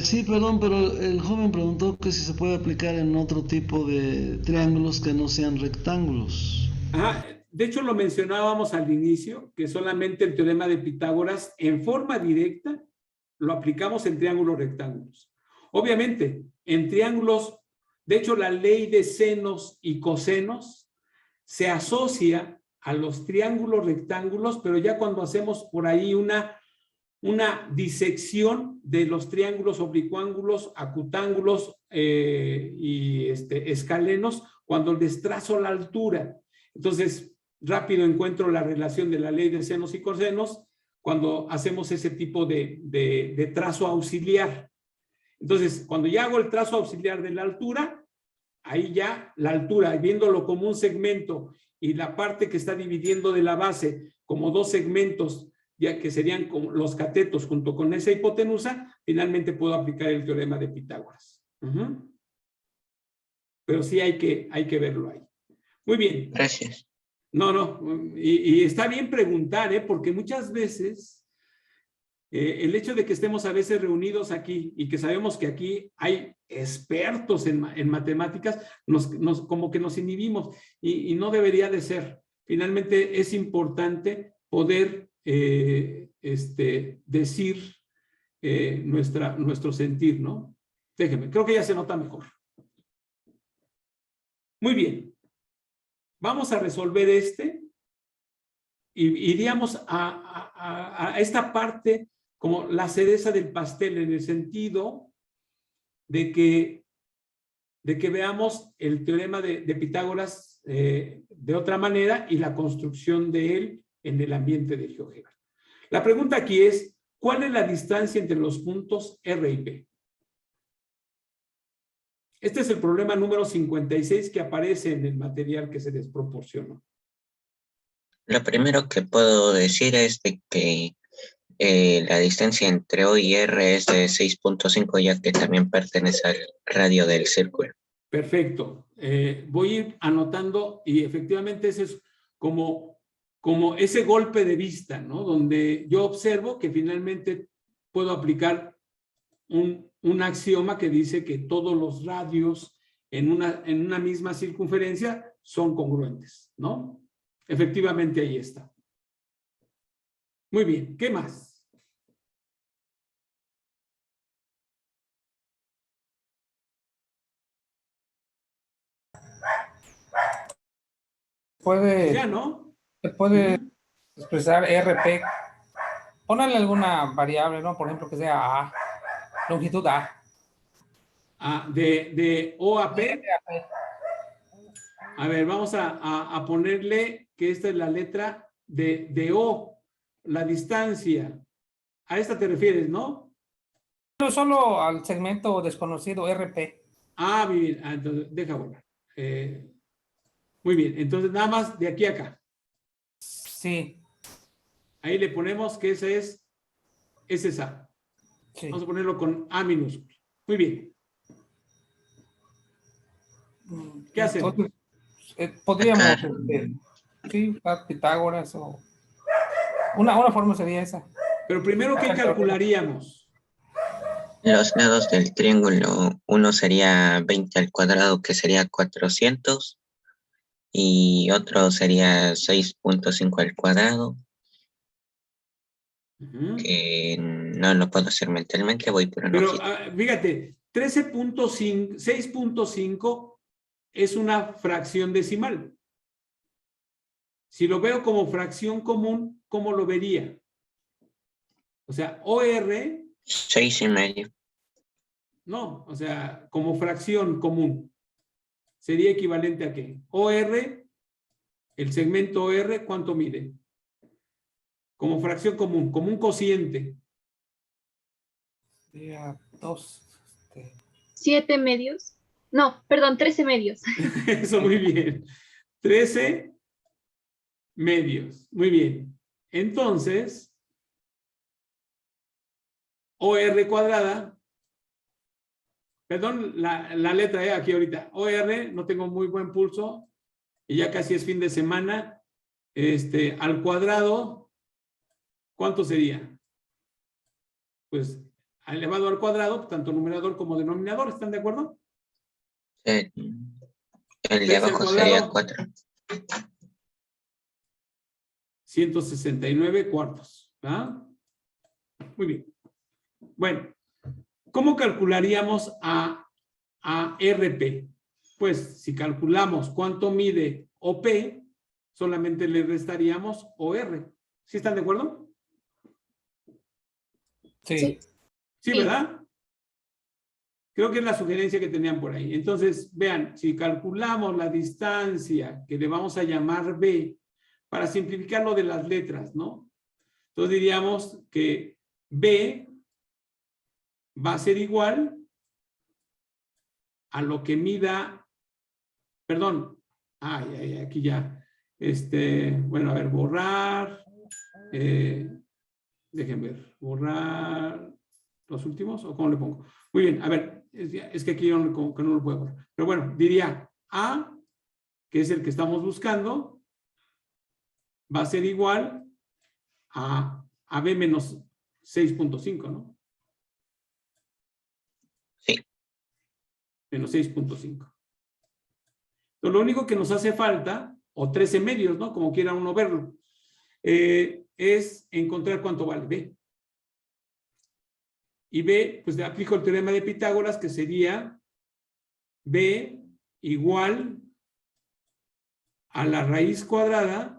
Speaker 6: Sí, perdón, pero el joven preguntó que si se puede aplicar en otro tipo de triángulos que no sean rectángulos.
Speaker 1: Ajá, de hecho, lo mencionábamos al inicio, que solamente el teorema de Pitágoras en forma directa lo aplicamos en triángulos rectángulos. Obviamente, en triángulos, de hecho, la ley de senos y cosenos se asocia a los triángulos rectángulos, pero ya cuando hacemos por ahí una disección de los triángulos oblicuángulos, acutángulos y escalenos, cuando les trazo la altura. Entonces, rápido encuentro la relación de la ley de senos y cosenos cuando hacemos ese tipo de trazo auxiliar. Entonces, cuando ya hago el trazo auxiliar de la altura, ahí ya la altura, viéndolo como un segmento y la parte que está dividiendo de la base como dos segmentos, ya que serían como los catetos junto con esa hipotenusa, finalmente puedo aplicar el teorema de Pitágoras. Pero sí hay que verlo ahí. Muy bien.
Speaker 4: Gracias.
Speaker 1: No, y está bien preguntar, porque muchas veces el hecho de que estemos a veces reunidos aquí y que sabemos que aquí hay expertos en matemáticas, como que nos inhibimos y no debería de ser. Finalmente es importante poder decir nuestro sentir, ¿no? Déjeme, creo que ya se nota mejor. Muy bien. Vamos a resolver y iríamos a esta parte como la cereza del pastel, en el sentido de que veamos el teorema de Pitágoras de otra manera y la construcción de él en el ambiente de GeoGebra. La pregunta aquí es, ¿cuál es la distancia entre los puntos R y P? Este es el problema número 56 que aparece en el material que se les proporcionó.
Speaker 4: Lo primero que puedo decir es de que la distancia entre O y R es de 6.5, ya que también pertenece al radio del círculo.
Speaker 1: Perfecto. Voy a ir anotando y efectivamente ese es como ese golpe de vista, ¿no? Donde yo observo que finalmente puedo aplicar un axioma que dice que todos los radios en una misma circunferencia son congruentes, ¿no? Efectivamente ahí está. Muy bien, ¿qué más? Ya, ¿no?
Speaker 7: Se puede expresar RP. Pónganle alguna variable, ¿no? Por ejemplo, que sea A, longitud A.
Speaker 1: De O a P. A ver, vamos a ponerle que esta es la letra de O, la distancia. A esta te refieres, ¿no?
Speaker 7: Solo al segmento desconocido RP.
Speaker 1: Bien. Entonces, deja volver. Muy bien, entonces nada más de aquí a acá.
Speaker 7: Sí.
Speaker 1: Ahí le ponemos que ese es A.
Speaker 7: Sí.
Speaker 1: Vamos a ponerlo con A minúscula. Muy bien. ¿Qué hacemos?
Speaker 7: Entonces, podríamos, sí, Pitágoras o... Una forma sería esa.
Speaker 1: Pero primero, ¿qué calcularíamos?
Speaker 4: Los lados del triángulo, uno sería 20 al cuadrado, que sería 400, y otro sería 6.5 al cuadrado,
Speaker 1: Ujú.
Speaker 4: que no lo puedo hacer mentalmente, voy por un
Speaker 1: Pero
Speaker 4: ojito.
Speaker 1: fíjate, 13.5, 6.5 es una fracción decimal. Si lo veo como fracción común, ¿cómo lo vería? O sea, OR,
Speaker 4: 6,5.
Speaker 1: no, o sea, como fracción común. ¿Sería equivalente a qué? OR, el segmento OR, ¿cuánto mide? Como fracción común, como un cociente.
Speaker 7: Sería 2.
Speaker 3: 7 medios. No, perdón, 13 medios.
Speaker 1: Eso, muy bien. 13 medios. Muy bien. Entonces, OR cuadrada, perdón, la letra E aquí ahorita. OR, no tengo muy buen pulso, y ya casi es fin de semana. Al cuadrado, ¿cuánto sería? Pues elevado al cuadrado, tanto numerador como denominador, ¿están de acuerdo?
Speaker 4: El de
Speaker 1: 13 al
Speaker 4: abajo sería
Speaker 1: cuadrado,
Speaker 4: 4.
Speaker 1: 169 cuartos. ¿Ah? Muy bien. Bueno, ¿cómo calcularíamos a RP? Pues si calculamos cuánto mide OP, solamente le restaríamos OR. ¿Sí están de acuerdo?
Speaker 7: Sí.
Speaker 1: Sí,
Speaker 3: Sí.
Speaker 1: ¿verdad? Creo que es la sugerencia que tenían por ahí. Entonces, vean, si calculamos la distancia que le vamos a llamar B, para simplificar lo de las letras, ¿no? Entonces diríamos que B va a ser igual a lo que mida, perdón, aquí ya, bueno, a ver, borrar, dejen ver, borrar los últimos, ¿o cómo le pongo? Muy bien, a ver, es que aquí yo como que no lo puedo borrar. Pero bueno, diría A, que es el que estamos buscando, va a ser igual a B menos 6.5, ¿no?
Speaker 4: Sí.
Speaker 1: Menos 6.5. Entonces, lo único que nos hace falta, o 13 medios, ¿no? Como quiera uno verlo, es encontrar cuánto vale B. Y B, pues le aplico el teorema de Pitágoras, que sería B igual a la raíz cuadrada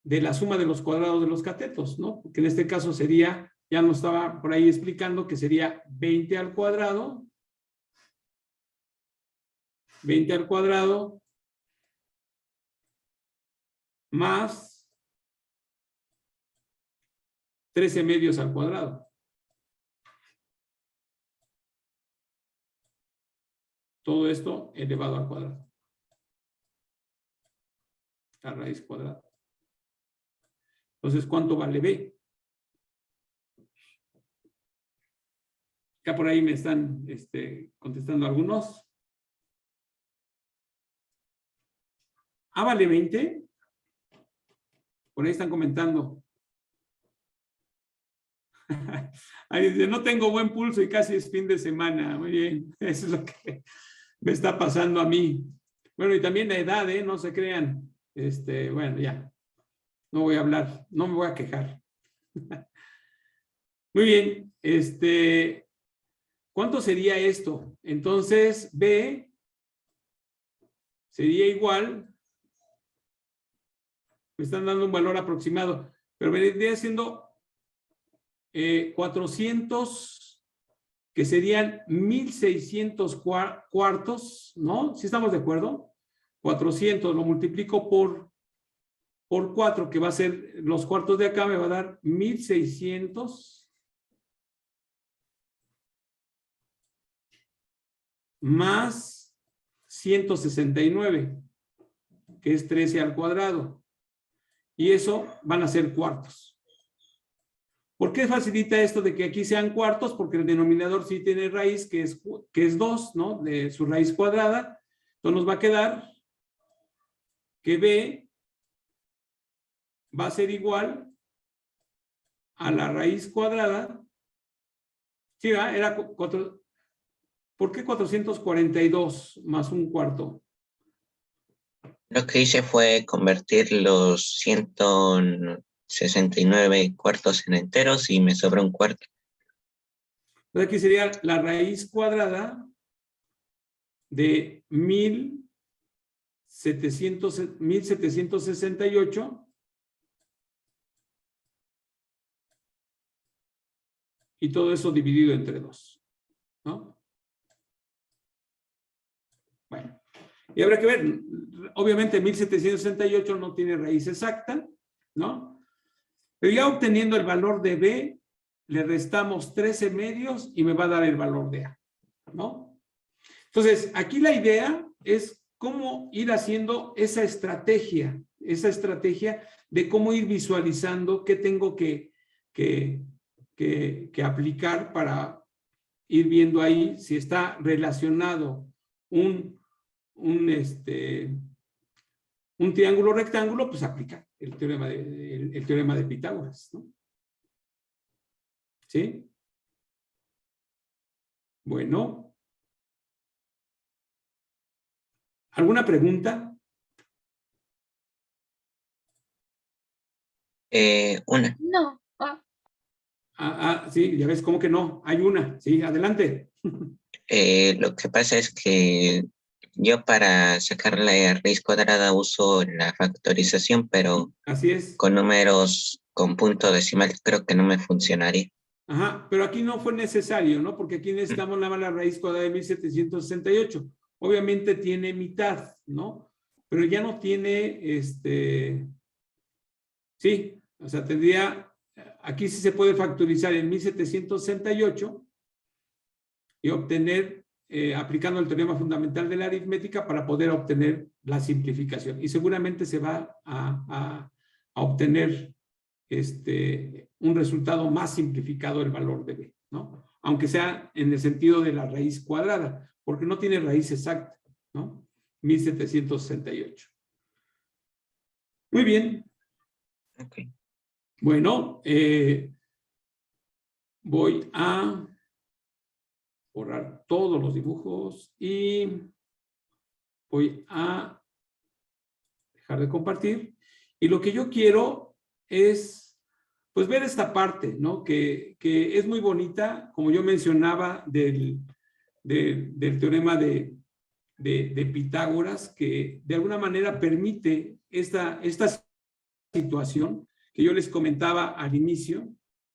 Speaker 1: de la suma de los cuadrados de los catetos, ¿no? Porque en este caso sería, ya nos estaba por ahí explicando que sería 20 al cuadrado, 20 al cuadrado, más 13 medios al cuadrado. Todo esto elevado al cuadrado. La raíz cuadrada. Entonces, ¿cuánto vale B? Ya por ahí me están contestando algunos. ¿A vale 20? Por ahí están comentando. Ahí dice, no tengo buen pulso y casi es fin de semana. Muy bien, eso es lo que me está pasando a mí. Bueno, y también la edad, no se crean. Bueno, ya. No voy a hablar, no me voy a quejar. Muy bien, ¿cuánto sería esto? Entonces, B sería igual, me están dando un valor aproximado, pero vendría siendo 400, que serían 1600 cuartos, ¿no? ¿Sí estamos de acuerdo? 400 lo multiplico por 4, que va a ser los cuartos de acá, me va a dar 1600 más 169, que es 13 al cuadrado. Y eso van a ser cuartos. ¿Por qué facilita esto de que aquí sean cuartos? Porque el denominador sí tiene raíz, que es 2, ¿no? De su raíz cuadrada. Entonces nos va a quedar que B va a ser igual a la raíz cuadrada Sí, ¿verdad? Era 4. ¿Por qué 442 más un cuarto?
Speaker 4: Lo que hice fue convertir los 169 cuartos en enteros y me sobró un cuarto.
Speaker 1: Entonces aquí sería la raíz cuadrada de 1768 y todo eso dividido entre 2, ¿no? Bueno, y habrá que ver, obviamente 1768 no tiene raíz exacta, ¿no? Pero ya obteniendo el valor de B, le restamos 13 medios y me va a dar el valor de A, ¿no? Entonces, aquí la idea es cómo ir haciendo esa estrategia de cómo ir visualizando qué tengo que aplicar para ir viendo ahí si está relacionado un triángulo rectángulo, pues aplica el teorema de Pitágoras, ¿no? ¿Sí? Bueno. ¿Alguna pregunta?
Speaker 4: Una.
Speaker 3: No.
Speaker 1: Sí, ya ves, ¿cómo que no? Hay una. Sí, adelante.
Speaker 4: Lo que pasa es que yo para sacar la raíz cuadrada uso la factorización, pero
Speaker 1: Así es.
Speaker 4: con números con punto decimal creo que no me funcionaría.
Speaker 1: Ajá, pero aquí no fue necesario, ¿no? Porque aquí necesitamos nada más la raíz cuadrada de 1768. Obviamente tiene mitad, ¿no? Pero ya no tiene, sí, o sea, tendría, aquí sí se puede factorizar en 1768 y obtener, aplicando el teorema fundamental de la aritmética para poder obtener la simplificación. Y seguramente se va a obtener un resultado más simplificado del valor de B, ¿no? Aunque sea en el sentido de la raíz cuadrada, porque no tiene raíz exacta, ¿no? 1768. Muy bien.
Speaker 4: Okay.
Speaker 1: Bueno, voy a borrar todos los dibujos y voy a dejar de compartir. Y lo que yo quiero es, pues, ver esta parte, ¿no? Que es muy bonita, como yo mencionaba, del teorema de Pitágoras, que de alguna manera permite esta situación que yo les comentaba al inicio,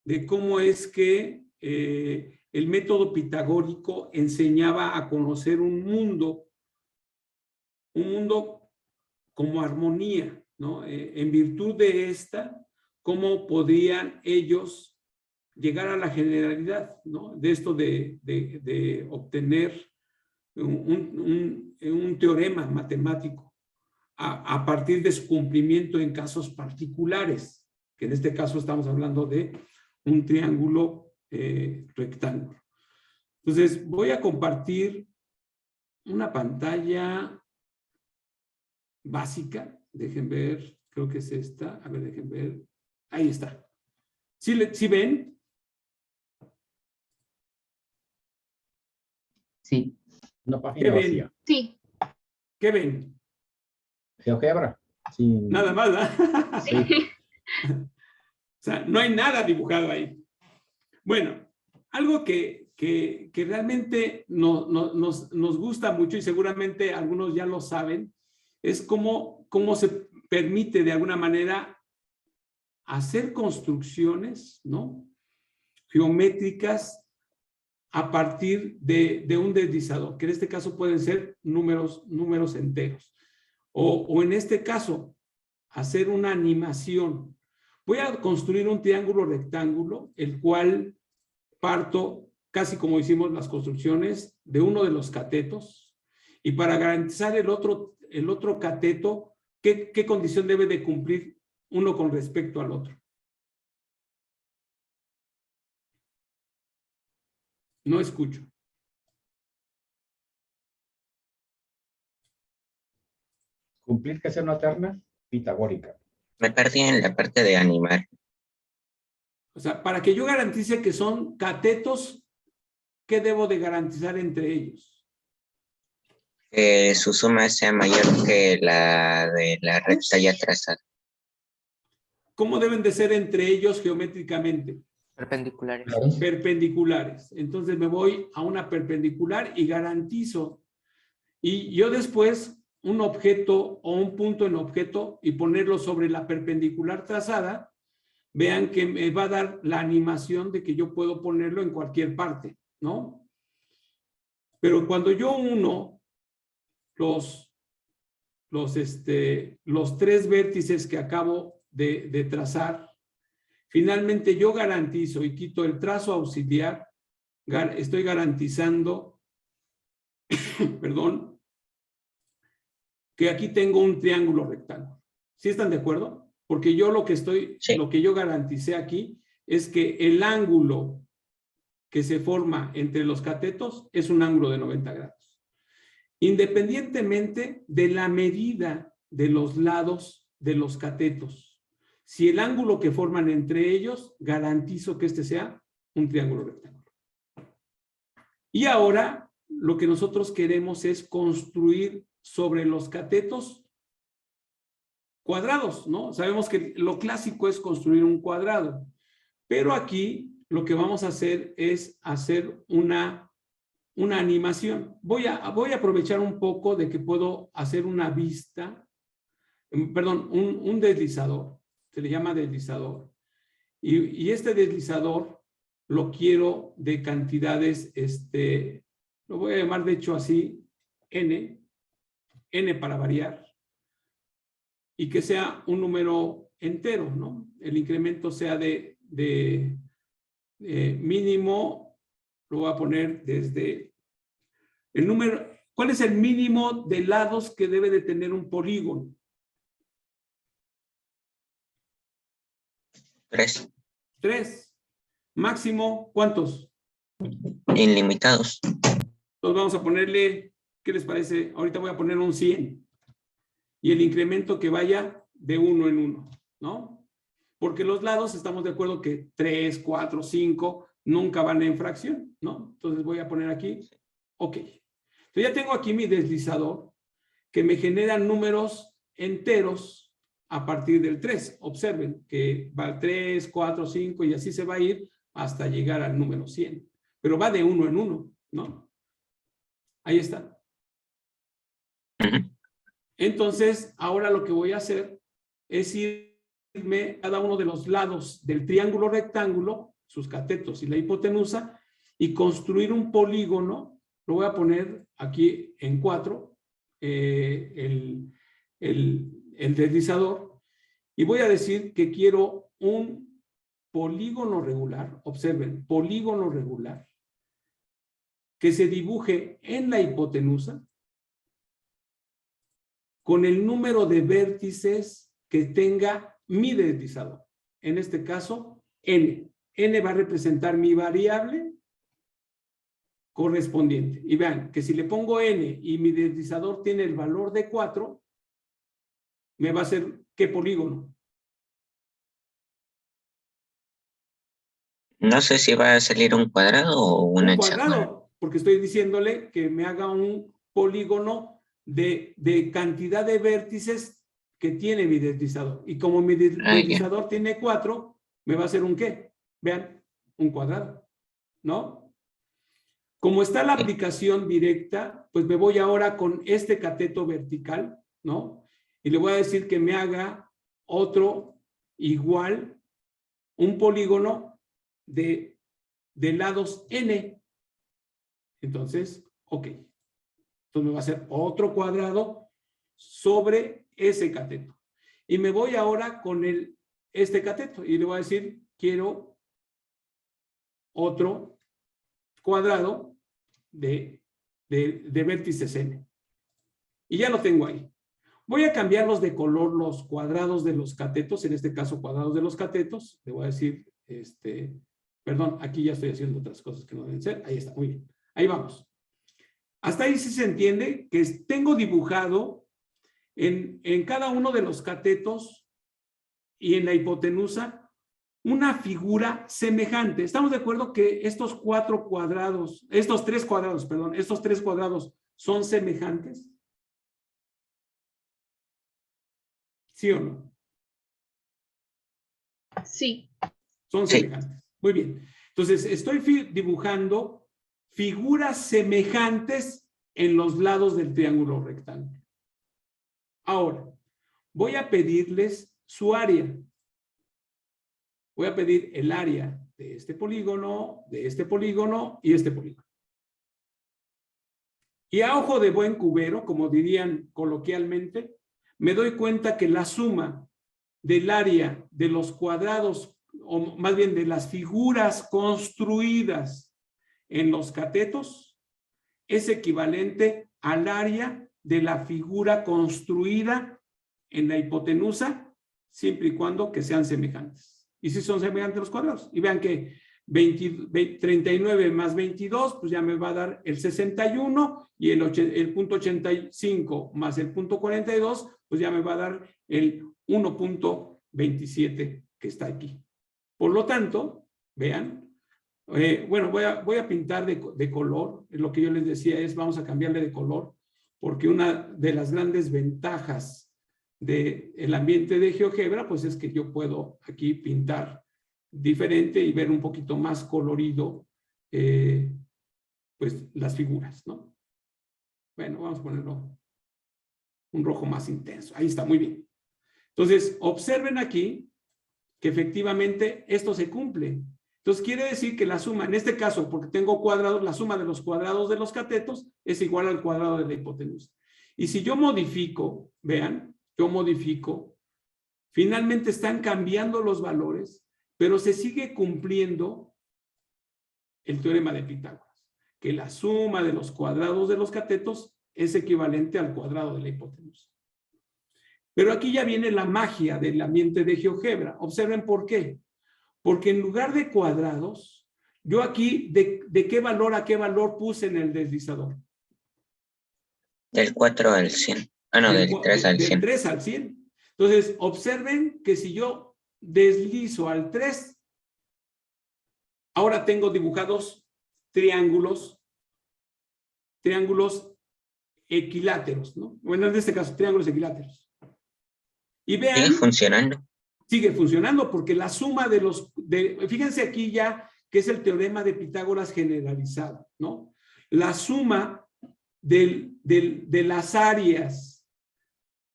Speaker 1: de cómo es que el método pitagórico enseñaba a conocer un mundo como armonía, ¿no? En virtud de esta, cómo podrían ellos llegar a la generalidad, ¿no? De esto de obtener un teorema matemático a partir de su cumplimiento en casos particulares, que en este caso estamos hablando de un triángulo rectángulo. Entonces, voy a compartir una pantalla básica. Dejen ver, creo que es esta. A ver, dejen ver. Ahí está. ¿Sí ven?
Speaker 5: Sí.
Speaker 8: Una
Speaker 1: ¿Qué
Speaker 8: página
Speaker 1: ven?
Speaker 8: vacía.
Speaker 3: Sí.
Speaker 1: ¿Qué ven?
Speaker 8: GeoGebra. Sin...
Speaker 1: Nada más, ¿verdad?
Speaker 3: Sí.
Speaker 1: O sea, no hay nada dibujado ahí. Bueno, algo que realmente nos gusta mucho y seguramente algunos ya lo saben, es cómo se permite de alguna manera hacer construcciones, ¿no? Geométricas a partir de un deslizador, que en este caso pueden ser números enteros. O en este caso, hacer una animación. Voy a construir un triángulo rectángulo, el cual parto, casi como hicimos las construcciones, de uno de los catetos. Y para garantizar el otro cateto, ¿qué condición debe de cumplir uno con respecto al otro? No escucho.
Speaker 8: Cumplir que sea una terna pitagórica.
Speaker 4: Me perdí en la parte de animar.
Speaker 1: O sea, para que yo garantice que son catetos ¿qué debo de garantizar entre ellos?
Speaker 4: Que su suma sea mayor que la de la recta ya trazada.
Speaker 1: ¿Cómo deben de ser entre ellos geométricamente?
Speaker 5: Perpendiculares.
Speaker 1: Perpendiculares. Entonces me voy a una perpendicular y garantizo. Y yo después un objeto o un punto en objeto y ponerlo sobre la perpendicular trazada, vean que me va a dar la animación de que yo puedo ponerlo en cualquier parte, ¿no? Pero cuando yo uno los 3 vértices que acabo de trazar, finalmente yo garantizo y quito el trazo auxiliar, estoy garantizando, perdón, que aquí tengo un triángulo rectángulo. ¿Sí están de acuerdo? Porque yo lo que yo garanticé aquí es que el ángulo que se forma entre los catetos es un ángulo de 90 grados. Independientemente de la medida de los lados de los catetos. Si el ángulo que forman entre ellos, garantizo que este sea un triángulo rectángulo. Y ahora, lo que nosotros queremos es construir sobre los catetos cuadrados, ¿no? Sabemos que lo clásico es construir un cuadrado, pero aquí lo que vamos a hacer es hacer una animación. Voy a aprovechar un poco de que puedo hacer una vista, perdón, un deslizador, se le llama deslizador. Y este deslizador lo quiero de cantidades, lo voy a llamar de hecho así, n para variar, y que sea un número entero, ¿no? El incremento sea de mínimo, lo voy a poner desde el número. ¿Cuál es el mínimo de lados que debe de tener un polígono?
Speaker 4: 3.
Speaker 1: 3. Máximo, ¿cuántos?
Speaker 4: Ilimitados.
Speaker 1: Entonces vamos a ponerle, ¿qué les parece? Ahorita voy a poner un 100. Y el incremento que vaya de 1 en 1, ¿no? Porque los lados estamos de acuerdo que 3, 4, 5 nunca van en fracción, ¿no? Entonces voy a poner aquí, ok. Entonces ya tengo aquí mi deslizador que me genera números enteros a partir del 3. Observen que va al 3, 4, 5 y así se va a ir hasta llegar al número 100. Pero va de 1 en 1, ¿no? Ahí está. Entonces, ahora lo que voy a hacer es irme a cada uno de los lados del triángulo rectángulo, sus catetos y la hipotenusa, y construir un polígono. Lo voy a poner aquí en 4, el deslizador, y voy a decir que quiero un polígono regular, observen, polígono regular, que se dibuje en la hipotenusa con el número de vértices que tenga mi deslizador. En este caso, n. N va a representar mi variable correspondiente. Y vean que si le pongo n y mi deslizador tiene el valor de 4, me va a hacer ¿qué polígono?
Speaker 4: No sé si va a salir un cuadrado o un hexágono.
Speaker 1: Cuadrado, porque estoy diciéndole que me haga un polígono de cantidad de vértices que tiene mi deslizador. Y como mi deslizador tiene 4, me va a hacer un ¿qué? Vean, un cuadrado, ¿no? Como está la aplicación directa, pues me voy ahora con este cateto vertical, ¿no? Y le voy a decir que me haga otro igual, un polígono de lados n. Entonces, ok. Entonces me va a hacer otro cuadrado sobre ese cateto. Y me voy ahora con este cateto y le voy a decir, quiero otro cuadrado de vértices n. Y ya lo tengo ahí. Voy a cambiarlos de color los cuadrados de los catetos, en este caso cuadrados de los catetos. Le voy a decir, perdón, aquí ya estoy haciendo otras cosas que no deben ser. Ahí está, muy bien. Ahí vamos. Hasta ahí sí se entiende que tengo dibujado en cada uno de los catetos y en la hipotenusa una figura semejante. ¿Estamos de acuerdo que estos tres cuadrados son semejantes? ¿Sí o no?
Speaker 3: Sí.
Speaker 1: Son
Speaker 4: Sí.
Speaker 1: semejantes. Muy bien. Entonces, estoy dibujando figuras semejantes en los lados del triángulo rectángulo. Ahora, voy a pedirles su área. Voy a pedir el área de este polígono y este polígono. Y a ojo de buen cubero, como dirían coloquialmente, me doy cuenta que la suma del área de los cuadrados, o más bien de las figuras construidas en los catetos, es equivalente al área de la figura construida en la hipotenusa, siempre y cuando que sean semejantes. Y si son semejantes los cuadrados. Y vean que 39 más 22, pues ya me va a dar el 61, y el punto 85 más el punto 42, pues ya me va a dar el 1.27 que está aquí. Por lo tanto, vean, bueno, voy a pintar de color. Lo que yo les decía es, vamos a cambiarle de color, porque una de las grandes ventajas del ambiente de GeoGebra, pues es que yo puedo aquí pintar diferente y ver un poquito más colorido, pues las figuras, ¿no? Bueno, vamos a ponerlo un rojo más intenso. Ahí está, muy bien. Entonces, observen aquí que efectivamente esto se cumple. Entonces, quiere decir que la suma, en este caso, porque tengo cuadrados, la suma de los cuadrados de los catetos es igual al cuadrado de la hipotenusa. Y si yo modifico, vean, yo modifico, finalmente están cambiando los valores, pero se sigue cumpliendo el teorema de Pitágoras, que la suma de los cuadrados de los catetos es equivalente al cuadrado de la hipotenusa. Pero aquí ya viene la magia del ambiente de GeoGebra. Observen por qué. Porque en lugar de cuadrados, yo aquí, ¿de qué valor a qué valor puse en el deslizador?
Speaker 4: Del 4 al 100. Ah, no, del 3 al 100.
Speaker 1: Del 3 al 100. Entonces, observen que si yo deslizo al 3, ahora tengo dibujados triángulos equiláteros, ¿no? Bueno, en este caso, triángulos equiláteros. Y vean,
Speaker 4: ¿Sigue funcionando?
Speaker 1: Sigue funcionando porque la suma fíjense aquí ya que es el teorema de Pitágoras generalizado, ¿no? La suma de las áreas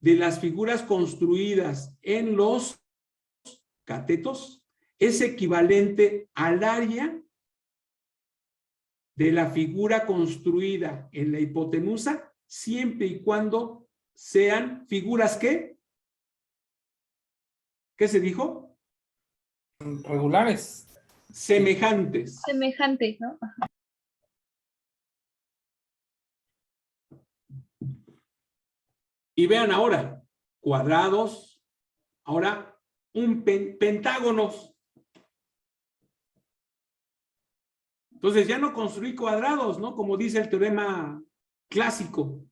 Speaker 1: de las figuras construidas en los catetos es equivalente al área de la figura construida en la hipotenusa, siempre y cuando sean figuras ¿qué? ¿Qué se dijo?
Speaker 7: Regulares.
Speaker 1: Semejantes.
Speaker 3: Semejantes, ¿no? Ajá.
Speaker 1: Y vean ahora, cuadrados, ahora pentágonos. Entonces ya no construí cuadrados, ¿no? Como dice el teorema clásico,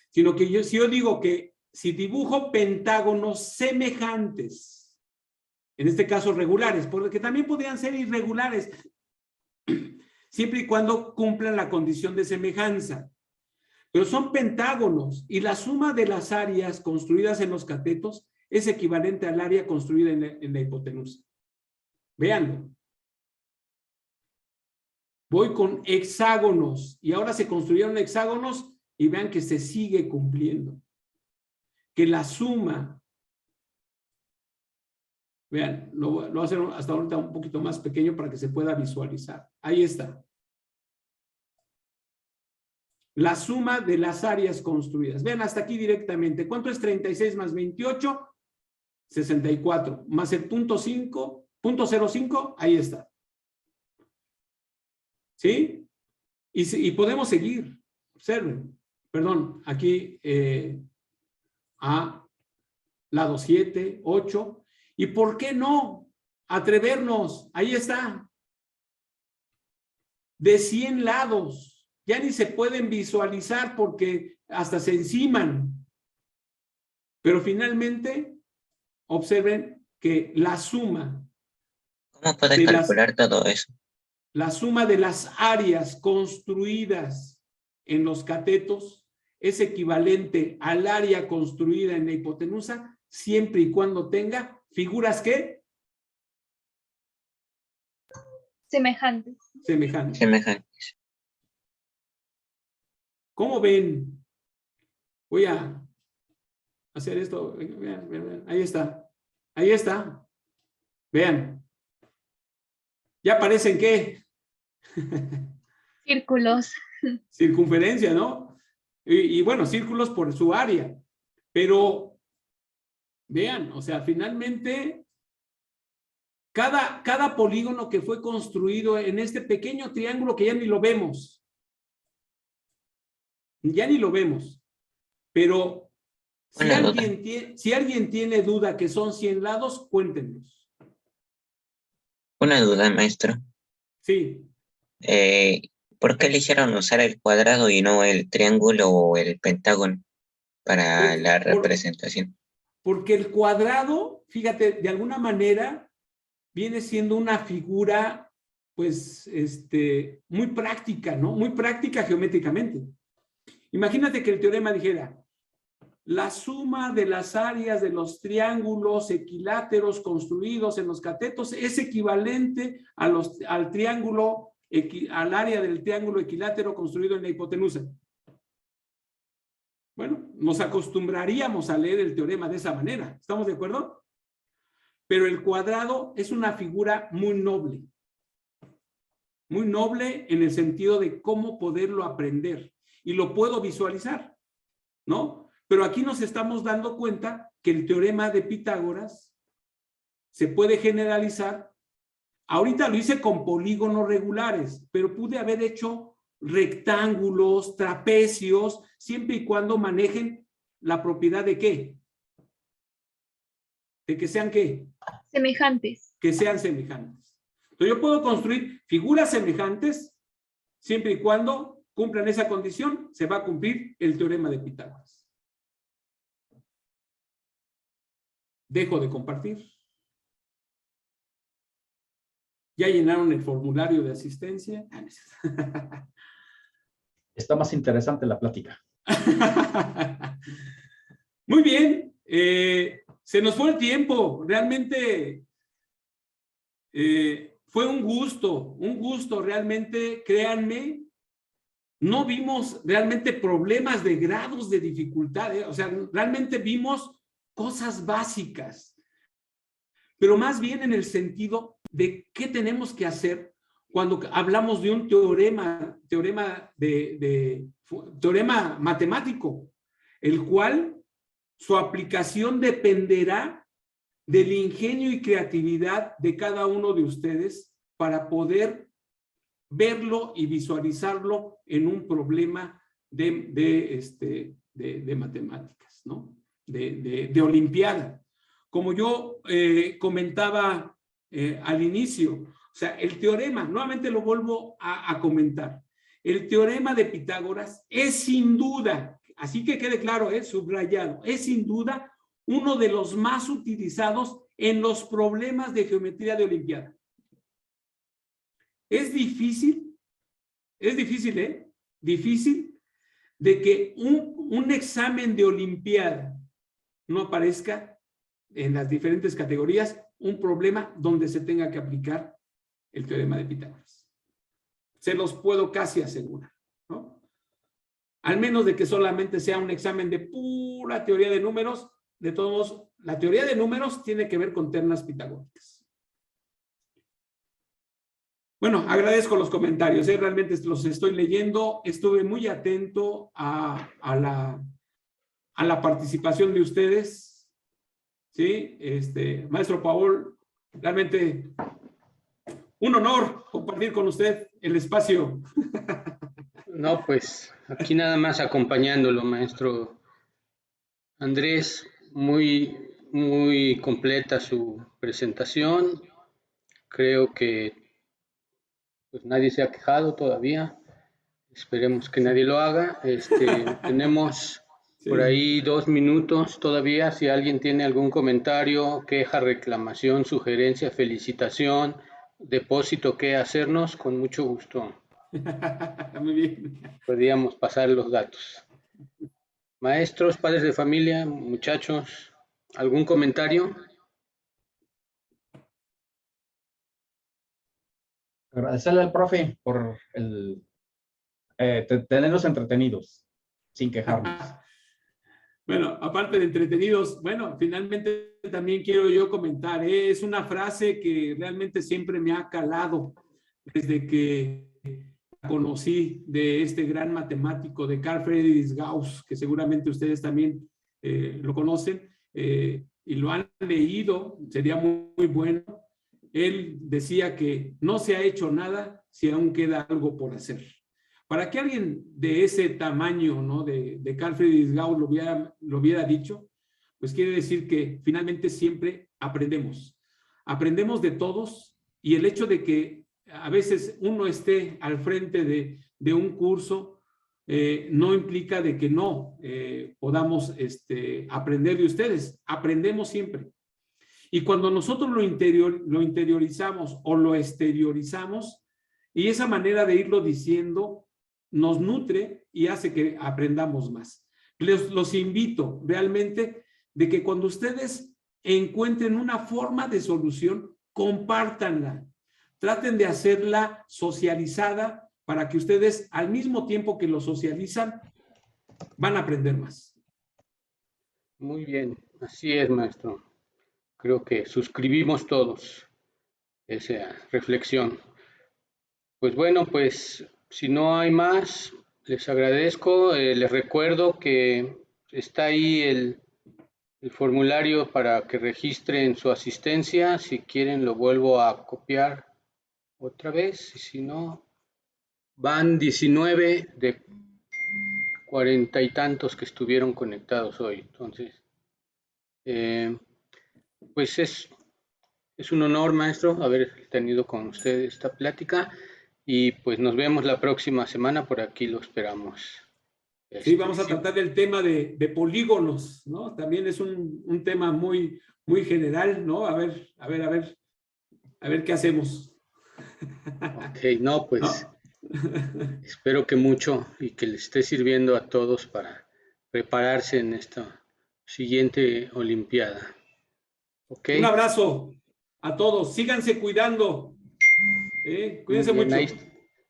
Speaker 1: sino que si yo digo que si dibujo pentágonos semejantes, en este caso regulares, porque también podrían ser irregulares, siempre y cuando cumplan la condición de semejanza. Pero son pentágonos y la suma de las áreas construidas en los catetos es equivalente al área construida en la hipotenusa. Véanlo. Voy con hexágonos y ahora se construyeron hexágonos y vean que se sigue cumpliendo. Que la suma, vean, lo voy a hacer hasta ahorita un poquito más pequeño para que se pueda visualizar. Ahí está. La suma de las áreas construidas. Vean hasta aquí directamente. ¿Cuánto es 36 más 28? 64. Más el punto 05, ahí está. ¿Sí? Y podemos seguir. Observen. Perdón, aquí a lado 7, 8. ¿Y por qué no atrevernos? Ahí está. De 100 lados. Ya ni se pueden visualizar porque hasta se enciman. Pero finalmente, observen que la suma
Speaker 4: ¿Cómo puedes
Speaker 1: de las,
Speaker 4: calcular todo eso?
Speaker 1: la suma de las áreas construidas en los catetos es equivalente al área construida en la hipotenusa, siempre y cuando tenga figuras que
Speaker 3: Semejantes.
Speaker 1: semejantes.
Speaker 4: Semejantes.
Speaker 1: ¿Cómo ven? Voy a hacer esto. Vean, vean, vean. Ahí está. Ahí está. Vean. ¿Ya aparecen qué?
Speaker 3: Círculos.
Speaker 1: Circunferencia, ¿no? Y bueno, círculos por su área. Pero vean, o sea, finalmente cada polígono que fue construido en este pequeño triángulo que ya ni lo vemos. Ya ni lo vemos. Pero si alguien tiene duda que son 100 lados, cuéntenos.
Speaker 4: Una duda, maestro.
Speaker 1: Sí.
Speaker 4: ¿Por qué eligieron usar el cuadrado y no el triángulo o el pentágono para la representación?
Speaker 1: Porque el cuadrado, fíjate, de alguna manera viene siendo una figura, pues, muy práctica, ¿no? Muy práctica geométricamente. Imagínate que el teorema dijera, la suma de las áreas de los triángulos equiláteros construidos en los catetos es equivalente al triángulo, al área del triángulo equilátero construido en la hipotenusa. Bueno, nos acostumbraríamos a leer el teorema de esa manera. ¿Estamos de acuerdo? Pero el cuadrado es una figura muy noble. Muy noble en el sentido de cómo poderlo aprender. Y lo puedo visualizar, ¿no? Pero aquí nos estamos dando cuenta que el teorema de Pitágoras se puede generalizar. Ahorita lo hice con polígonos regulares, pero pude haber hecho rectángulos, trapecios, siempre y cuando manejen la propiedad de ¿qué? De que sean ¿qué?
Speaker 3: Semejantes.
Speaker 1: Que sean semejantes. Entonces yo puedo construir figuras semejantes siempre y cuando cumplan esa condición, se va a cumplir el teorema de Pitágoras. Dejo de compartir. ¿Ya llenaron el formulario de asistencia?
Speaker 8: Está más interesante la plática.
Speaker 1: Muy bien. Se nos fue el tiempo. Realmente fue un gusto realmente, créanme. No vimos realmente problemas de grados de dificultad, o sea, realmente vimos cosas básicas, pero más bien en el sentido de qué tenemos que hacer cuando hablamos de un teorema matemático, el cual su aplicación dependerá del ingenio y creatividad de cada uno de ustedes para poder verlo y visualizarlo en un problema de matemáticas, ¿no? De olimpiada. Como yo comentaba al inicio, o sea, el teorema, nuevamente lo vuelvo a comentar, el teorema de Pitágoras es sin duda, así que quede claro, subrayado, es sin duda uno de los más utilizados en los problemas de geometría de olimpiada. Es difícil, difícil de que un examen de olimpiada no aparezca en las diferentes categorías un problema donde se tenga que aplicar el teorema de Pitágoras. Se los puedo casi asegurar, ¿no? Al menos de que solamente sea un examen de pura teoría de números, de todos modos, la teoría de números tiene que ver con ternas pitagóricas. Bueno, agradezco los comentarios, realmente los estoy leyendo, estuve muy atento a la participación de ustedes, ¿sí? Maestro Paul, realmente un honor compartir con usted el espacio.
Speaker 9: No, pues aquí nada más acompañándolo, maestro Andrés, muy completa su presentación, creo que pues nadie se ha quejado todavía, esperemos que nadie lo haga. Tenemos Por ahí 2 minutos todavía, si alguien tiene algún comentario, queja, reclamación, sugerencia, felicitación, depósito que hacernos, con mucho gusto
Speaker 1: Muy bien.
Speaker 9: podríamos pasar los datos. Maestros, padres de familia, muchachos, ¿algún comentario?
Speaker 8: Agradecerle al profe por tenernos entretenidos, sin quejarnos.
Speaker 1: Bueno, aparte de entretenidos, bueno, finalmente también quiero yo comentar, es una frase que realmente siempre me ha calado desde que conocí de este gran matemático de Carl Friedrich Gauss, que seguramente ustedes también lo conocen y lo han leído, sería muy bueno. Él decía que no se ha hecho nada si aún queda algo por hacer. Para que alguien de ese tamaño, ¿no? de Carl Friedrich Gauss lo hubiera dicho, pues quiere decir que finalmente siempre aprendemos. Aprendemos de todos y el hecho de que a veces uno esté al frente de un curso no implica de que no podamos aprender de ustedes. Aprendemos siempre. Y cuando nosotros lo interiorizamos o lo exteriorizamos, y esa manera de irlo diciendo nos nutre y hace que aprendamos más. Los invito realmente de que cuando ustedes encuentren una forma de solución, compártanla. Traten de hacerla socializada para que ustedes, al mismo tiempo que lo socializan, van a aprender más.
Speaker 9: Muy bien, así es, maestro. Creo que suscribimos todos esa reflexión. Pues bueno, pues si no hay más, les agradezco. Les recuerdo que está ahí el formulario para que registren su asistencia. Si quieren, lo vuelvo a copiar otra vez. Y si no, van 19 de 40 y tantos que estuvieron conectados hoy. Entonces, pues es un honor, maestro, haber tenido con usted esta plática y pues nos vemos la próxima semana, por aquí lo esperamos.
Speaker 1: Sí, vamos a tratar el tema de polígonos, ¿no? También es un tema muy general, ¿no? A ver qué hacemos.
Speaker 9: Ok, no, pues ¿no? Espero que mucho y que les esté sirviendo a todos para prepararse en esta siguiente Olimpiada. Okay.
Speaker 1: Un abrazo a todos, síganse cuidando. Cuídense mucho.
Speaker 9: Ahí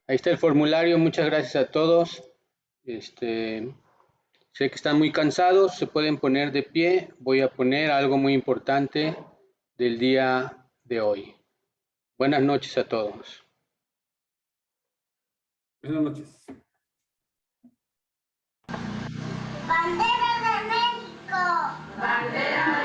Speaker 9: está el formulario, muchas gracias a todos. Sé que están muy cansados, se pueden poner de pie. Voy a poner algo muy importante del día de hoy. Buenas noches a todos.
Speaker 1: Buenas noches.
Speaker 10: Bandera de México. Bandera